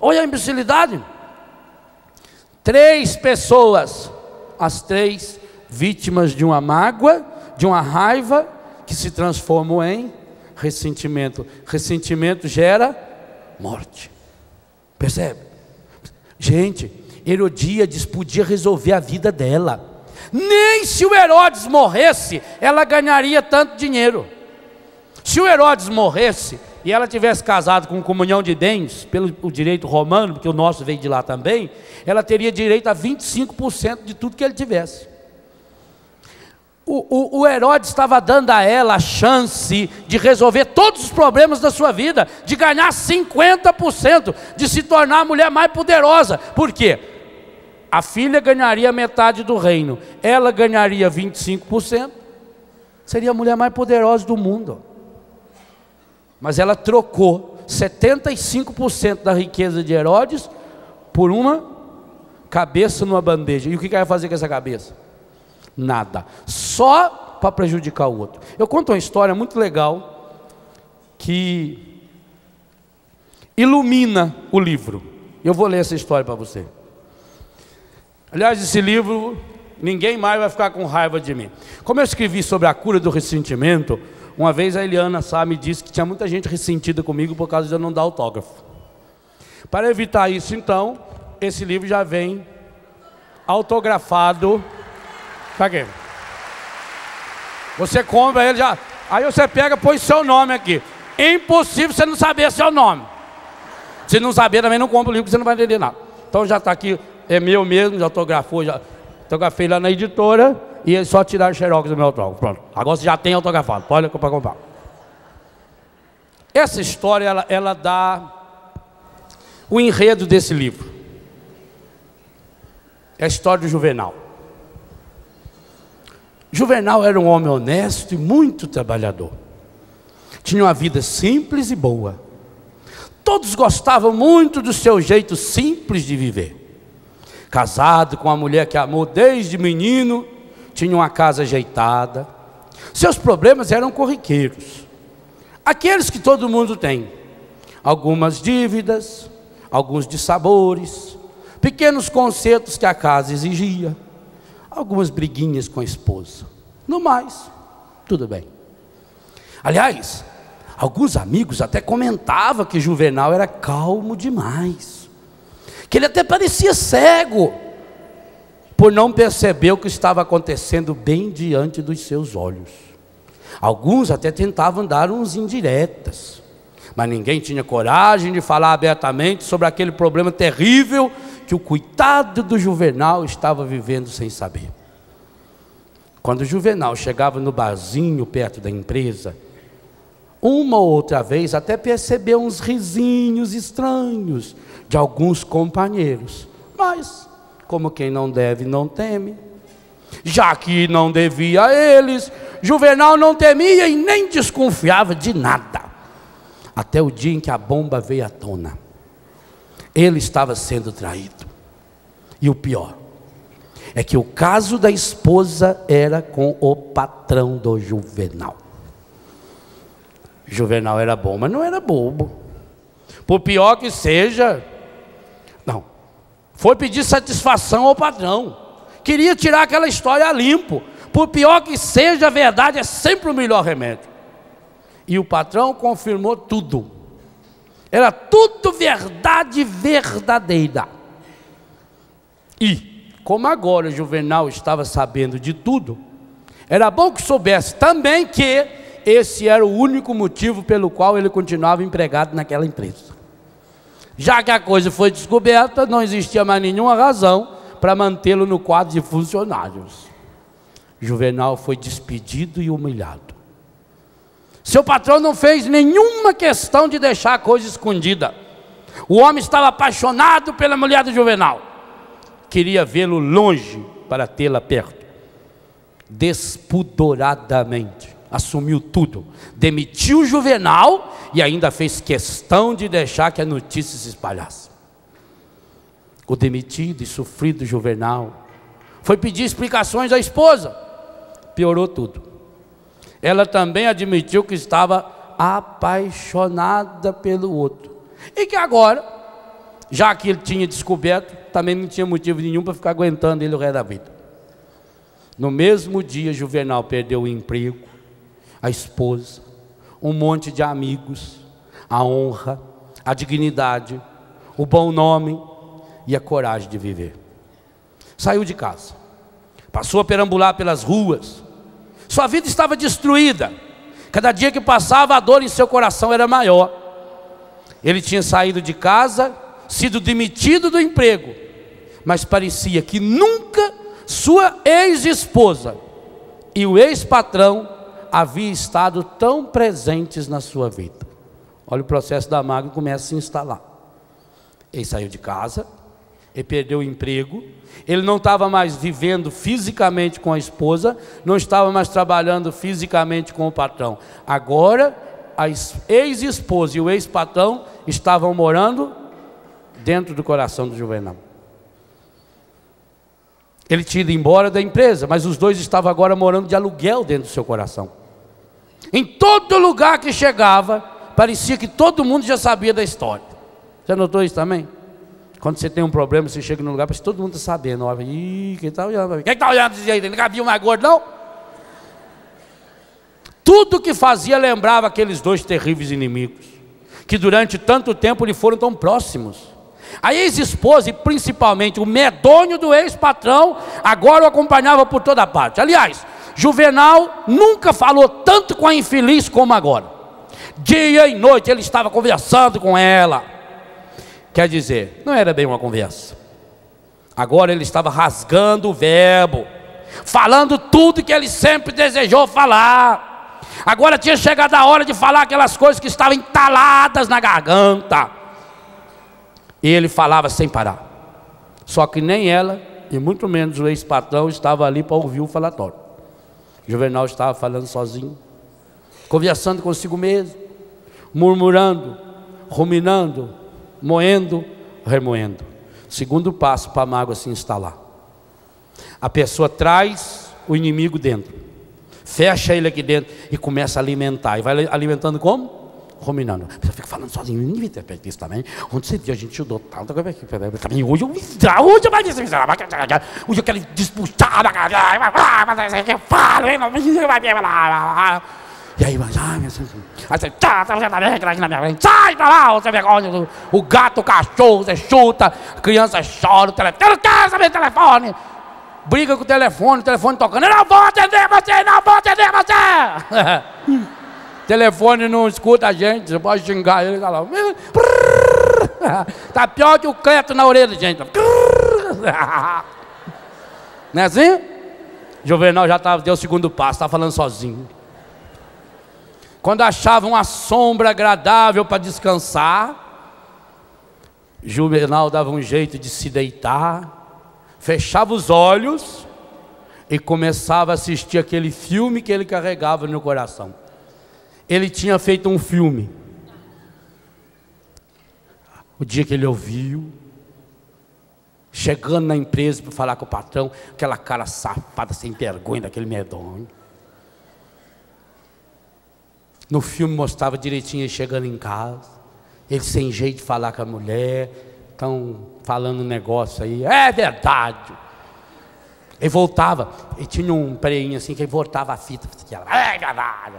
Olha a imbecilidade. 3 pessoas, as 3 vítimas de uma mágoa, de uma raiva, que se transformam em ressentimento. Ressentimento gera morte. Percebe? Gente, Herodíades podia resolver a vida dela. Nem se o Herodes morresse, ela ganharia tanto dinheiro. Se o Herodes morresse e ela tivesse casado com comunhão de bens, pelo direito romano, porque o nosso veio de lá também, ela teria direito a 25% de tudo que ele tivesse. O Herodes estava dando a ela a chance de resolver todos os problemas da sua vida, de ganhar 50%, de se tornar a mulher mais poderosa. Por quê? A filha ganharia metade do reino, ela ganharia 25%, seria a mulher mais poderosa do mundo. Mas ela trocou 75% da riqueza de Herodes por uma cabeça numa bandeja. E o que ela vai fazer com essa cabeça? Nada, só para prejudicar o outro. Eu conto uma história muito legal que ilumina o livro. Eu vou ler essa história para você. Aliás, esse livro, ninguém mais vai ficar com raiva de mim. Como eu escrevi sobre a cura do ressentimento, uma vez a Eliana Sá me disse que tinha muita gente ressentida comigo por causa de eu não dar autógrafo. Para evitar isso, então, esse livro já vem autografado. Tá aqui. Você compra ele já. Aí você pega, põe seu nome aqui. É impossível você não saber seu nome. Se não saber, também não compra o livro, você não vai entender nada. Então já está aqui, é meu mesmo, já autografou, já autografei lá na editora. E eles só tiraram xerox do meu autógrafo. Pronto. Agora você já tem autografado, pode comprar. Essa história, ela dá o enredo desse livro. É a história do Juvenal. Juvenal era um homem honesto e muito trabalhador. Tinha uma vida simples e boa. Todos gostavam muito do seu jeito simples de viver. Casado com uma mulher que amou desde menino, tinha uma casa ajeitada. Seus problemas eram corriqueiros, aqueles que todo mundo tem. Algumas dívidas, alguns dissabores, pequenos consertos que a casa exigia, algumas briguinhas com a esposa. No mais, tudo bem. Aliás, alguns amigos até comentavam que Juvenal era calmo demais, que ele até parecia cego, por não perceber o que estava acontecendo bem diante dos seus olhos. Alguns até tentavam dar uns indiretas, mas ninguém tinha coragem de falar abertamente sobre aquele problema terrível que o coitado do Juvenal estava vivendo sem saber. Quando o Juvenal chegava no barzinho perto da empresa, uma ou outra vez até percebeu uns risinhos estranhos de alguns companheiros, mas como quem não deve não teme, já que não devia a eles, Juvenal não temia e nem desconfiava de nada, até o dia em que a bomba veio à tona. Ele estava sendo traído, e o pior é que o caso da esposa era com o patrão do Juvenal. Juvenal era bom, mas não era bobo. Por pior que seja, não, foi pedir satisfação ao patrão, queria tirar aquela história a limpo. Por pior que seja, a verdade é sempre o melhor remédio. E o patrão confirmou tudo, era tudo verdade verdadeira. E como agora o Juvenal estava sabendo de tudo, era bom que soubesse também que esse era o único motivo pelo qual ele continuava empregado naquela empresa. Já que a coisa foi descoberta, não existia mais nenhuma razão para mantê-lo no quadro de funcionários. Juvenal foi despedido e humilhado. Seu patrão não fez nenhuma questão de deixar a coisa escondida. O homem estava apaixonado pela mulher do Juvenal, queria vê-lo longe para tê-la perto. Despudoradamente assumiu tudo, demitiu o Juvenal e ainda fez questão de deixar que a notícia se espalhasse. O demitido e sofrido Juvenal foi pedir explicações à esposa. Piorou tudo. Ela também admitiu que estava apaixonada pelo outro, e que agora, já que ele tinha descoberto, também não tinha motivo nenhum para ficar aguentando ele o resto da vida. No mesmo dia, Juvenal perdeu o emprego, a esposa, um monte de amigos, a honra, a dignidade, o bom nome e a coragem de viver. Saiu de casa, passou a perambular pelas ruas. Sua vida estava destruída. Cada dia que passava, a dor em seu coração era maior. Ele tinha saído de casa, sido demitido do emprego, mas parecia que nunca sua ex-esposa e o ex-patrão haviam estado tão presentes na sua vida. Olha, o processo da mágoa começa a se instalar. Ele saiu de casa, ele perdeu o emprego, ele não estava mais vivendo fisicamente com a esposa, não estava mais trabalhando fisicamente com o patrão. Agora, a ex-esposa e o ex-patrão estavam morando dentro do coração do Juvenal. Ele tinha ido embora da empresa, mas os dois estavam agora morando de aluguel dentro do seu coração. Em todo lugar que chegava, parecia que todo mundo já sabia da história. Você notou isso também? Quando você tem um problema, você chega num lugar, parece que todo mundo está sabendo. Olha, ih, quem está olhando para mim? Quem está olhando desse jeito? Ele nunca viu mais gordo, não? Tudo que fazia lembrava aqueles dois terríveis inimigos, que durante tanto tempo lhe foram tão próximos. A ex-esposa e principalmente o medonho do ex-patrão agora o acompanhava por toda parte. Aliás, Juvenal nunca falou tanto com a infeliz como agora. Dia e noite ele estava conversando com ela. Quer dizer, não era bem uma conversa. Agora ele estava rasgando o verbo, falando tudo que ele sempre desejou falar. Agora tinha chegado a hora de falar aquelas coisas que estavam entaladas na garganta. E ele falava sem parar. Só que nem ela, e muito menos o ex-patrão, estava ali para ouvir o falatório. Juvenal estava falando sozinho, conversando consigo mesmo, murmurando, ruminando, moendo, remoendo. Segundo passo para a mágoa se instalar. A pessoa traz o inimigo dentro, fecha ele aqui dentro e começa a alimentar. E vai alimentando como? Ruminando. A pessoa fica falando sozinho, não devia ter feito isso também. Onde você viu, a gente ajudou tanto. Também hoje eu quero disputar. E aí, sai pra lá, você vergonha. O gato, o cachorro, você chuta, a criança chora, o telefone. Eu não quero saber do telefone. Briga com o telefone tocando. Eu não vou atender você, não vou atender você. Telefone não escuta a gente, você pode xingar ele. Tá pior que o creto na orelha, gente. Não é assim? Juvenal já deu o segundo passo, estava falando sozinho. Quando achava uma sombra agradável para descansar, Juvenal dava um jeito de se deitar, fechava os olhos e começava a assistir aquele filme que ele carregava no coração. Ele tinha feito um filme. O dia que ele ouviu, chegando na empresa para falar com o patrão, aquela cara safada, sem vergonha, daquele medonho. No filme mostrava direitinho ele chegando em casa, ele sem jeito de falar com a mulher, estão falando um negócio aí, é verdade. Ele voltava, e tinha um preinho assim, que ele voltava a fita, é verdade.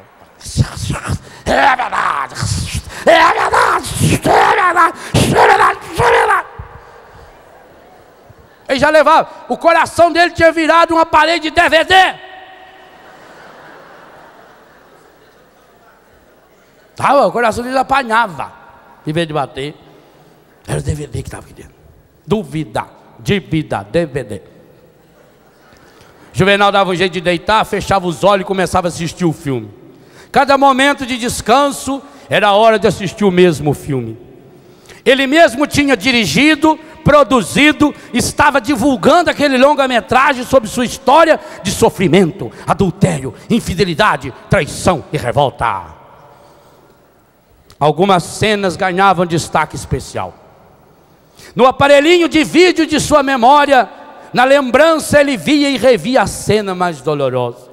É verdade, é verdade, é verdade, é verdade, é verdade. Ele já levava, o coração dele tinha virado uma parede de DVD. O coração dele apanhava, em vez de bater. Era o DVD que estava aqui dentro. Dúvida, dívida, DVD. Juvenal dava um jeito de deitar, fechava os olhos e começava a assistir o filme. Cada momento de descanso era a hora de assistir o mesmo filme. Ele mesmo tinha dirigido, produzido, estava divulgando aquele longa-metragem sobre sua história de sofrimento, adultério, infidelidade, traição e revolta. Algumas cenas ganhavam destaque especial. No aparelhinho de vídeo de sua memória, na lembrança ele via e revia a cena mais dolorosa.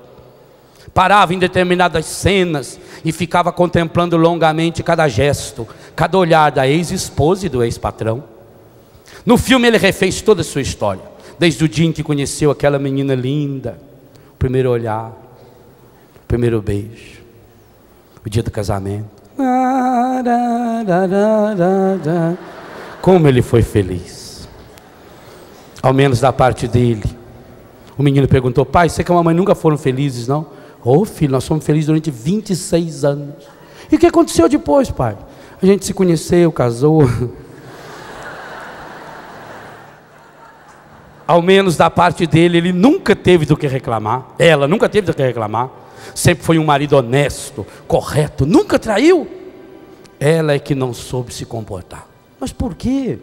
Parava em determinadas cenas e ficava contemplando longamente cada gesto, cada olhar da ex-esposa e do ex-patrão. No filme ele refez toda a sua história, desde o dia em que conheceu aquela menina linda, o primeiro olhar, o primeiro beijo, o dia do casamento. Como ele foi feliz, ao menos da parte dele. O menino perguntou: pai, você que a mamãe nunca foram felizes, não? Ô filho, nós fomos felizes durante 26 anos. E o que aconteceu depois, pai? A gente se conheceu, casou. Ao menos da parte dele, ele nunca teve do que reclamar. Ela nunca teve do que reclamar. Sempre foi um marido honesto, correto, nunca traiu. Ela é que não soube se comportar. Mas por quê?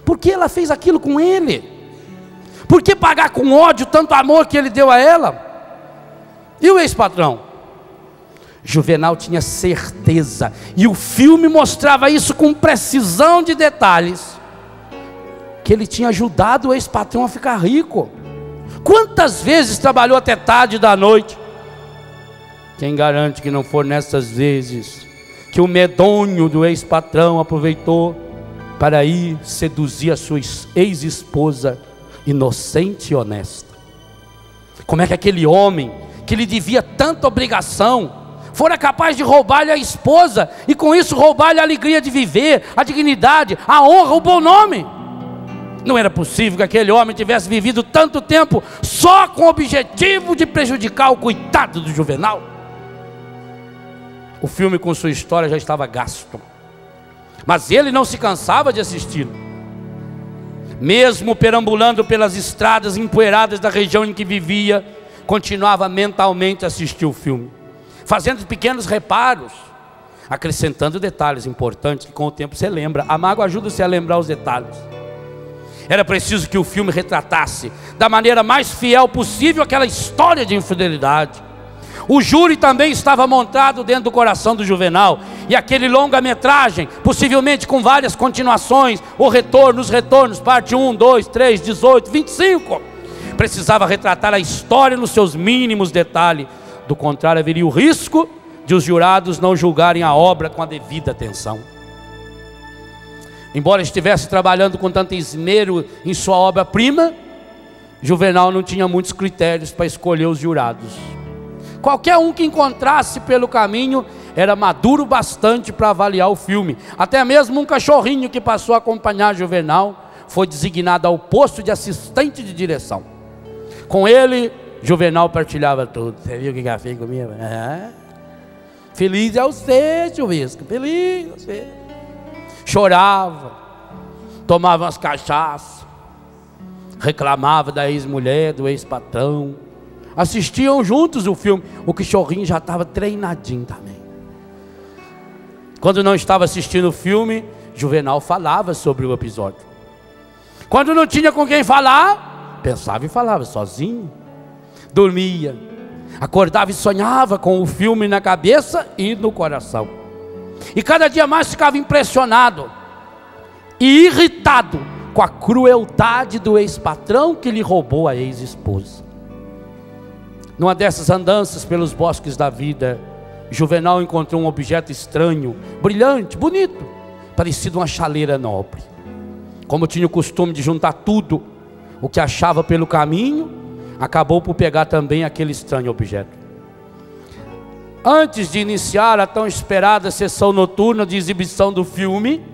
Por que ela fez aquilo com ele? Por que pagar com ódio tanto amor que ele deu a ela? E o ex-patrão? Juvenal tinha certeza, e o filme mostrava isso com precisão de detalhes, que ele tinha ajudado o ex-patrão a ficar rico. Quantas vezes trabalhou até tarde da noite? Quem garante que não for nessas vezes que o medonho do ex-patrão aproveitou para ir seduzir a sua ex-esposa inocente e honesta? Como é que aquele homem que lhe devia tanta obrigação fora capaz de roubar-lhe a esposa e com isso roubar-lhe a alegria de viver, a dignidade, a honra, o bom nome? Não era possível que aquele homem tivesse vivido tanto tempo só com o objetivo de prejudicar o coitado do Juvenal. O filme com sua história já estava gasto, mas ele não se cansava de assisti-lo. Mesmo perambulando pelas estradas empoeiradas da região em que vivia, continuava mentalmente a assistir o filme, fazendo pequenos reparos, acrescentando detalhes importantes que com o tempo você lembra. A mágoa ajuda-se a lembrar os detalhes. Era preciso que o filme retratasse da maneira mais fiel possível aquela história de infidelidade. O júri também estava montado dentro do coração do Juvenal, e aquele longa-metragem, possivelmente com várias continuações, os retornos, parte 1, 2, 3, 18, 25, precisava retratar a história nos seus mínimos detalhes. Do contrário, haveria o risco de os jurados não julgarem a obra com a devida atenção. Embora estivesse trabalhando com tanto esmero em sua obra-prima, Juvenal não tinha muitos critérios para escolher os jurados. Qualquer um que encontrasse pelo caminho era maduro bastante para avaliar o filme. Até mesmo um cachorrinho que passou a acompanhar Juvenal foi designado ao posto de assistente de direção. Com ele, Juvenal partilhava tudo. Você viu o que fez comigo? Feliz é você, chuvisco, feliz é você. Chorava, tomava umas cachaças, reclamava da ex-mulher, do ex-patrão. Assistiam juntos o filme. O cachorrinho já estava treinadinho também. Quando não estava assistindo o filme, Juvenal falava sobre o episódio. Quando não tinha com quem falar, pensava e falava sozinho. Dormia, acordava e sonhava com o filme na cabeça e no coração. E cada dia mais ficava impressionado e irritado com a crueldade do ex-patrão que lhe roubou a ex-esposa. Numa dessas andanças pelos bosques da vida, Juvenal encontrou um objeto estranho, brilhante, bonito, parecido uma chaleira nobre. Como tinha o costume de juntar tudo o que achava pelo caminho, acabou por pegar também aquele estranho objeto. Antes de iniciar a tão esperada sessão noturna de exibição do filme,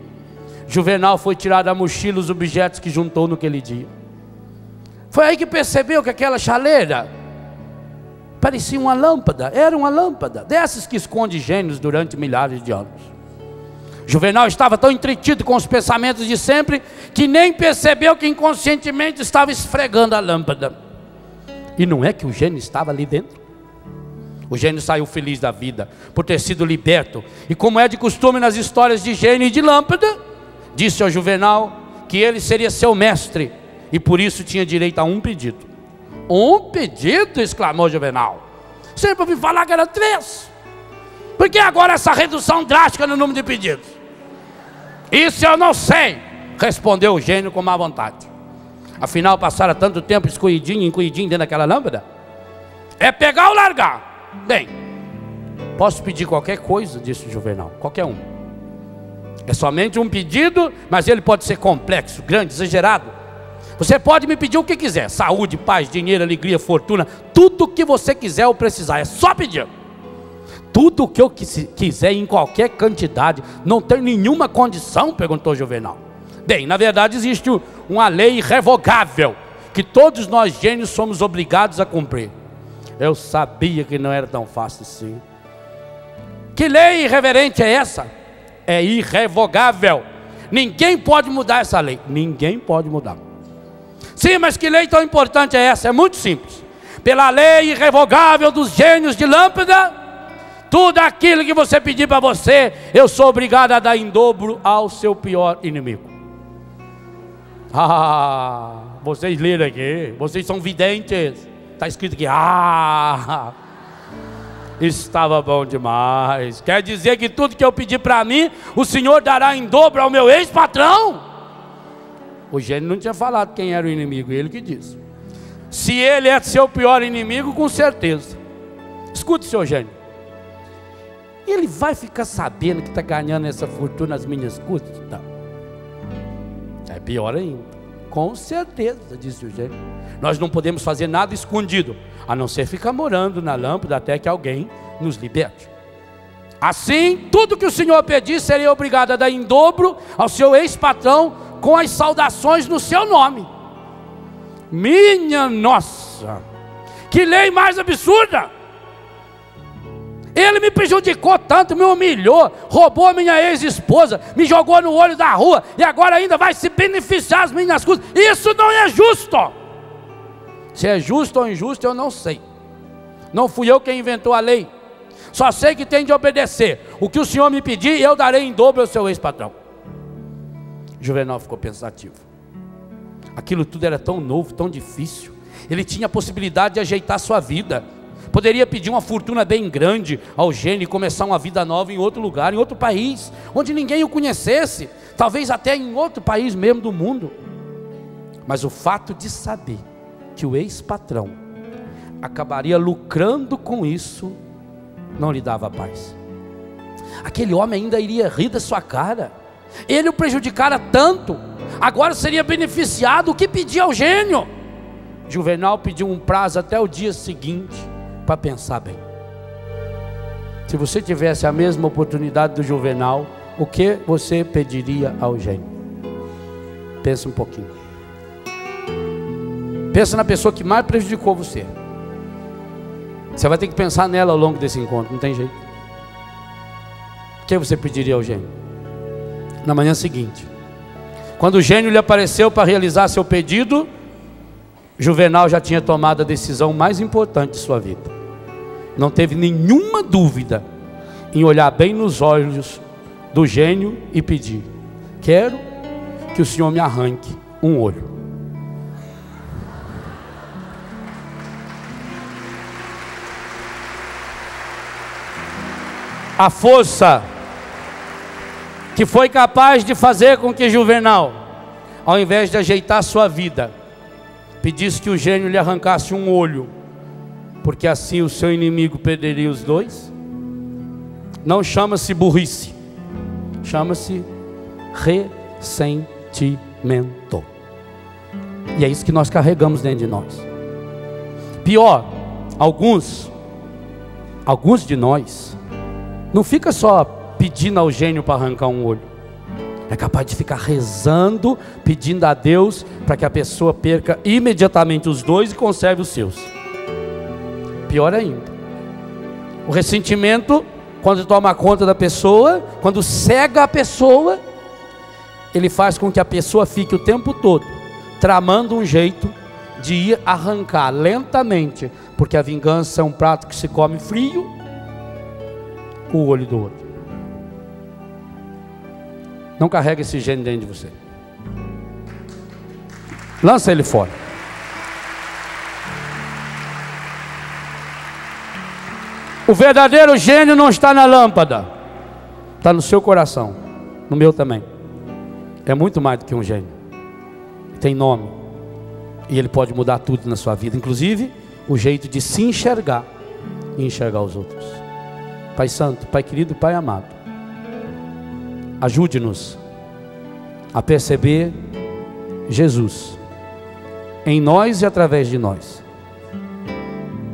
Juvenal foi tirar da mochila os objetos que juntou naquele dia. Foi aí que percebeu que aquela chaleira parecia uma lâmpada, era uma lâmpada, dessas que esconde gênios durante milhares de anos. Juvenal estava tão entretido com os pensamentos de sempre, que nem percebeu que inconscientemente estava esfregando a lâmpada. E não é que o gênio estava ali dentro? O gênio saiu feliz da vida, por ter sido liberto, e como é de costume nas histórias de gênio e de lâmpada, disse ao Juvenal que ele seria seu mestre, e por isso tinha direito a um pedido. Um pedido? Exclamou Juvenal. Sempre ouvi falar que era 3. Por que agora essa redução drástica no número de pedidos? Isso eu não sei, respondeu o gênio com má vontade. Afinal, passara tanto tempo esconhidinho dentro daquela lâmpada. É pegar ou largar? Bem, posso pedir qualquer coisa, disse o Juvenal, qualquer um. É somente um pedido, mas ele pode ser complexo, grande, exagerado. Você pode me pedir o que quiser, saúde, paz, dinheiro, alegria, fortuna, tudo o que você quiser ou precisar, é só pedir. Tudo o que eu quiser em qualquer quantidade, não tem nenhuma condição? Perguntou Juvenal. Bem, na verdade existe uma lei irrevogável, que todos nós gênios somos obrigados a cumprir. Eu sabia que não era tão fácil assim. Que lei irreverente é essa? É irrevogável. Ninguém pode mudar essa lei. Ninguém pode mudar. Sim, mas que lei tão importante é essa? É muito simples. Pela lei irrevogável dos gênios de lâmpada, tudo aquilo que você pedir para você, eu sou obrigado a dar em dobro ao seu pior inimigo. Vocês leram aqui, vocês são videntes. Está escrito aqui, estava bom demais. Quer dizer que tudo que eu pedir para mim, o Senhor dará em dobro ao meu ex-patrão? O gênio não tinha falado quem era o inimigo, ele que disse. Se ele é seu pior inimigo, com certeza. Escute, seu gênio. Ele vai ficar sabendo que está ganhando essa fortuna às minhas custas? Não. É pior ainda. Com certeza, disse o gênio. Nós não podemos fazer nada escondido, a não ser ficar morando na lâmpada até que alguém nos liberte. Assim, tudo que o Senhor pedir, seria obrigado a dar em dobro ao seu ex-patrão, com as saudações no seu nome. Minha nossa, que lei mais absurda! Ele me prejudicou tanto, me humilhou, roubou a minha ex-esposa, me jogou no olho da rua, e agora ainda vai se beneficiar as minhas custas. Isso não é justo. Se é justo ou injusto, eu não sei. Não fui eu quem inventou a lei. Só sei que tem de obedecer. O que o Senhor me pedir, eu darei em dobro ao seu ex-patrão. Juvenal ficou pensativo. Aquilo tudo era tão novo, tão difícil. Ele tinha a possibilidade de ajeitar sua vida. Poderia pedir uma fortuna bem grande ao gênio e começar uma vida nova em outro lugar, em outro país, onde ninguém o conhecesse, talvez até em outro país mesmo do mundo. Mas o fato de saber que o ex-patrão acabaria lucrando com isso, não lhe dava paz. Aquele homem ainda iria rir da sua cara. Ele o prejudicara tanto, agora seria beneficiado. O que pedir ao gênio? Juvenal pediu um prazo até o dia seguinte para pensar bem. Se você tivesse a mesma oportunidade do Juvenal, o que você pediria ao gênio? Pensa um pouquinho. Pensa na pessoa que mais prejudicou você. Você vai ter que pensar nela ao longo desse encontro, não tem jeito. O que você pediria ao gênio? Na manhã seguinte, quando o gênio lhe apareceu para realizar seu pedido, Juvenal já tinha tomado a decisão mais importante de sua vida. Não teve nenhuma dúvida em olhar bem nos olhos do gênio e pedir: quero que o senhor me arranque um olho. A força que foi capaz de fazer com que Juvenal, ao invés de ajeitar sua vida, pedisse que o gênio lhe arrancasse um olho, porque assim o seu inimigo perderia os dois, não chama-se burrice, chama-se ressentimento. E é isso que nós carregamos dentro de nós. Pior, alguns de nós não fica só pedindo ao gênio para arrancar um olho, é capaz de ficar rezando, pedindo a Deus para que a pessoa perca imediatamente os dois e conserve os seus. Pior ainda, o ressentimento, quando toma conta da pessoa, quando cega a pessoa, ele faz com que a pessoa fique o tempo todo tramando um jeito de ir arrancar lentamente, porque a vingança é um prato que se come frio, o olho do outro. Não carrega esse gênio dentro de você. Lança ele fora. O verdadeiro gênio não está na lâmpada, está no seu coração, no meu também. É muito mais do que um gênio. Tem nome. E ele pode mudar tudo na sua vida, inclusive o jeito de se enxergar e enxergar os outros. Pai Santo, Pai querido, Pai amado, ajude-nos a perceber Jesus em nós e através de nós,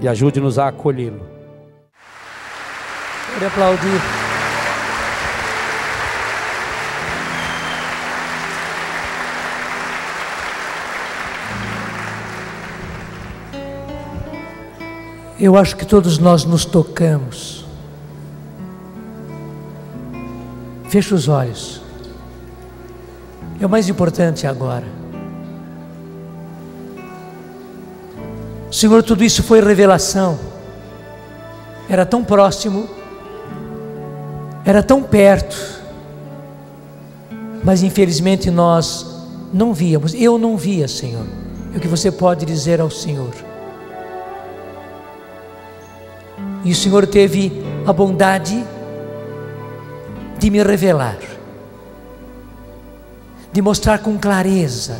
e ajude-nos a acolhê-lo. Quero aplaudir. Eu acho que todos nós nos tocamos. Feche os olhos. É o mais importante agora. Senhor, tudo isso foi revelação. Era tão próximo, era tão perto, mas infelizmente nós não víamos. Eu não via, Senhor. É o que você pode dizer ao Senhor. E o Senhor teve a bondade de me revelar, de mostrar com clareza.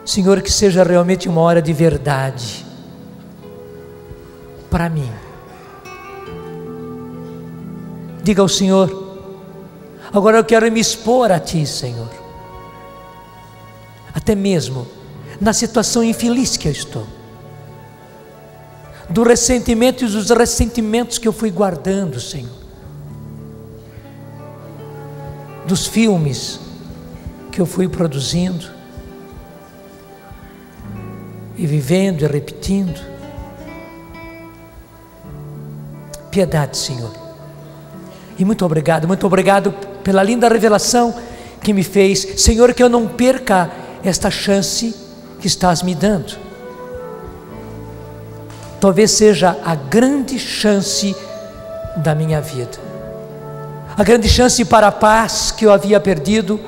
Senhor, que seja realmente uma hora de verdade para mim. Diga ao Senhor: agora eu quero me expor a Ti, Senhor, até mesmo na situação infeliz que eu estou, do ressentimento e dos ressentimentos que eu fui guardando, Senhor, dos filmes que eu fui produzindo e vivendo e repetindo. Piedade, Senhor, e muito obrigado pela linda revelação que me fez, Senhor, que eu não perca esta chance que estás me dando. Talvez seja a grande chance da minha vida, a grande chance para a paz que eu havia perdido,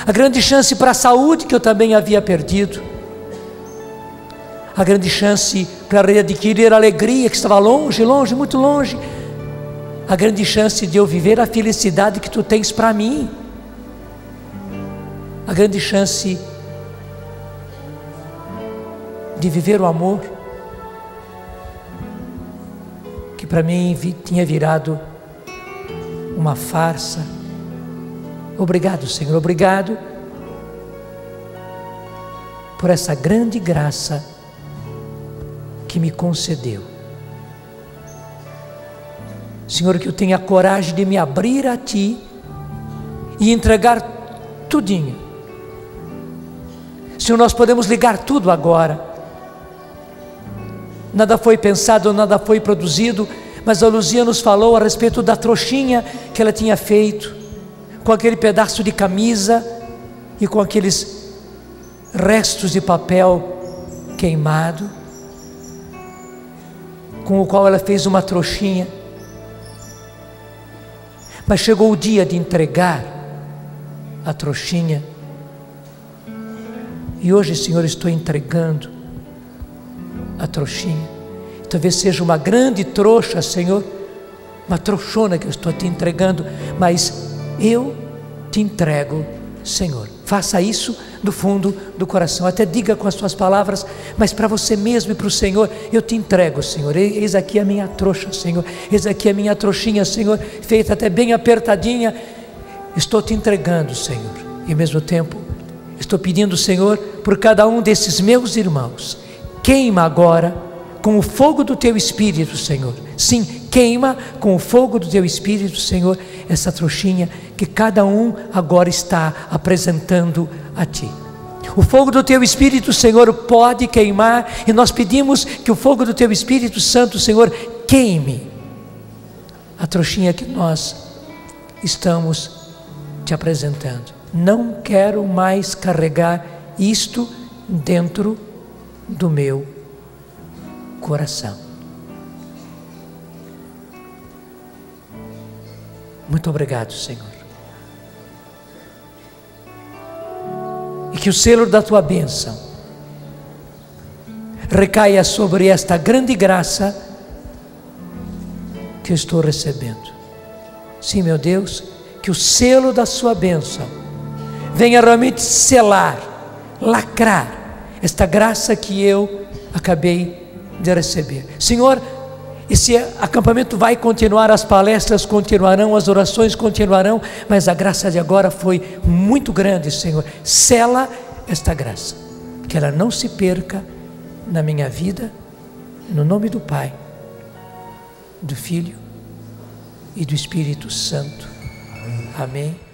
a grande chance para a saúde que eu também havia perdido, a grande chance para readquirir a alegria que estava longe, longe, muito longe, a grande chance de eu viver a felicidade que tu tens para mim, a grande chance de viver o amor que para mim tinha virado uma farsa. Obrigado, Senhor, obrigado por essa grande graça que me concedeu. Senhor, que eu tenha coragem de me abrir a Ti e entregar tudinho. Senhor, nós podemos ligar tudo agora. Nada foi pensado, nada foi produzido, mas a Luzia nos falou a respeito da trouxinha que ela tinha feito, com aquele pedaço de camisa e com aqueles restos de papel queimado, com o qual ela fez uma trouxinha. Mas chegou o dia de entregar a trouxinha, e hoje, Senhor, estou entregando a trouxinha. Talvez seja uma grande trouxa, Senhor, uma trouxona que eu estou te entregando, mas eu te entrego, Senhor. Faça isso do fundo do coração, até diga com as suas palavras, mas para você mesmo e para o Senhor: eu te entrego, Senhor. Eis aqui a minha trouxa, Senhor. Eis aqui a minha trouxinha, Senhor, feita até bem apertadinha. Estou te entregando, Senhor, e ao mesmo tempo estou pedindo, Senhor, por cada um desses meus irmãos: queima agora com o fogo do Teu Espírito, Senhor. Sim, queima com o fogo do Teu Espírito, Senhor, essa trouxinha que cada um agora está apresentando a Ti. O fogo do Teu Espírito, Senhor, pode queimar, e nós pedimos que o fogo do Teu Espírito Santo, Senhor, queime a trouxinha que nós estamos Te apresentando. Não quero mais carregar isto dentro do meu coração. Muito obrigado, Senhor. E que o selo da Tua bênção recaia sobre esta grande graça que eu estou recebendo. Sim, meu Deus, que o selo da Sua bênção venha realmente selar, lacrar esta graça que eu acabei de receber. Senhor, esse acampamento vai continuar, as palestras continuarão, as orações continuarão, mas a graça de agora foi muito grande, Senhor. Sela esta graça, que ela não se perca na minha vida, no nome do Pai, do Filho e do Espírito Santo. Amém.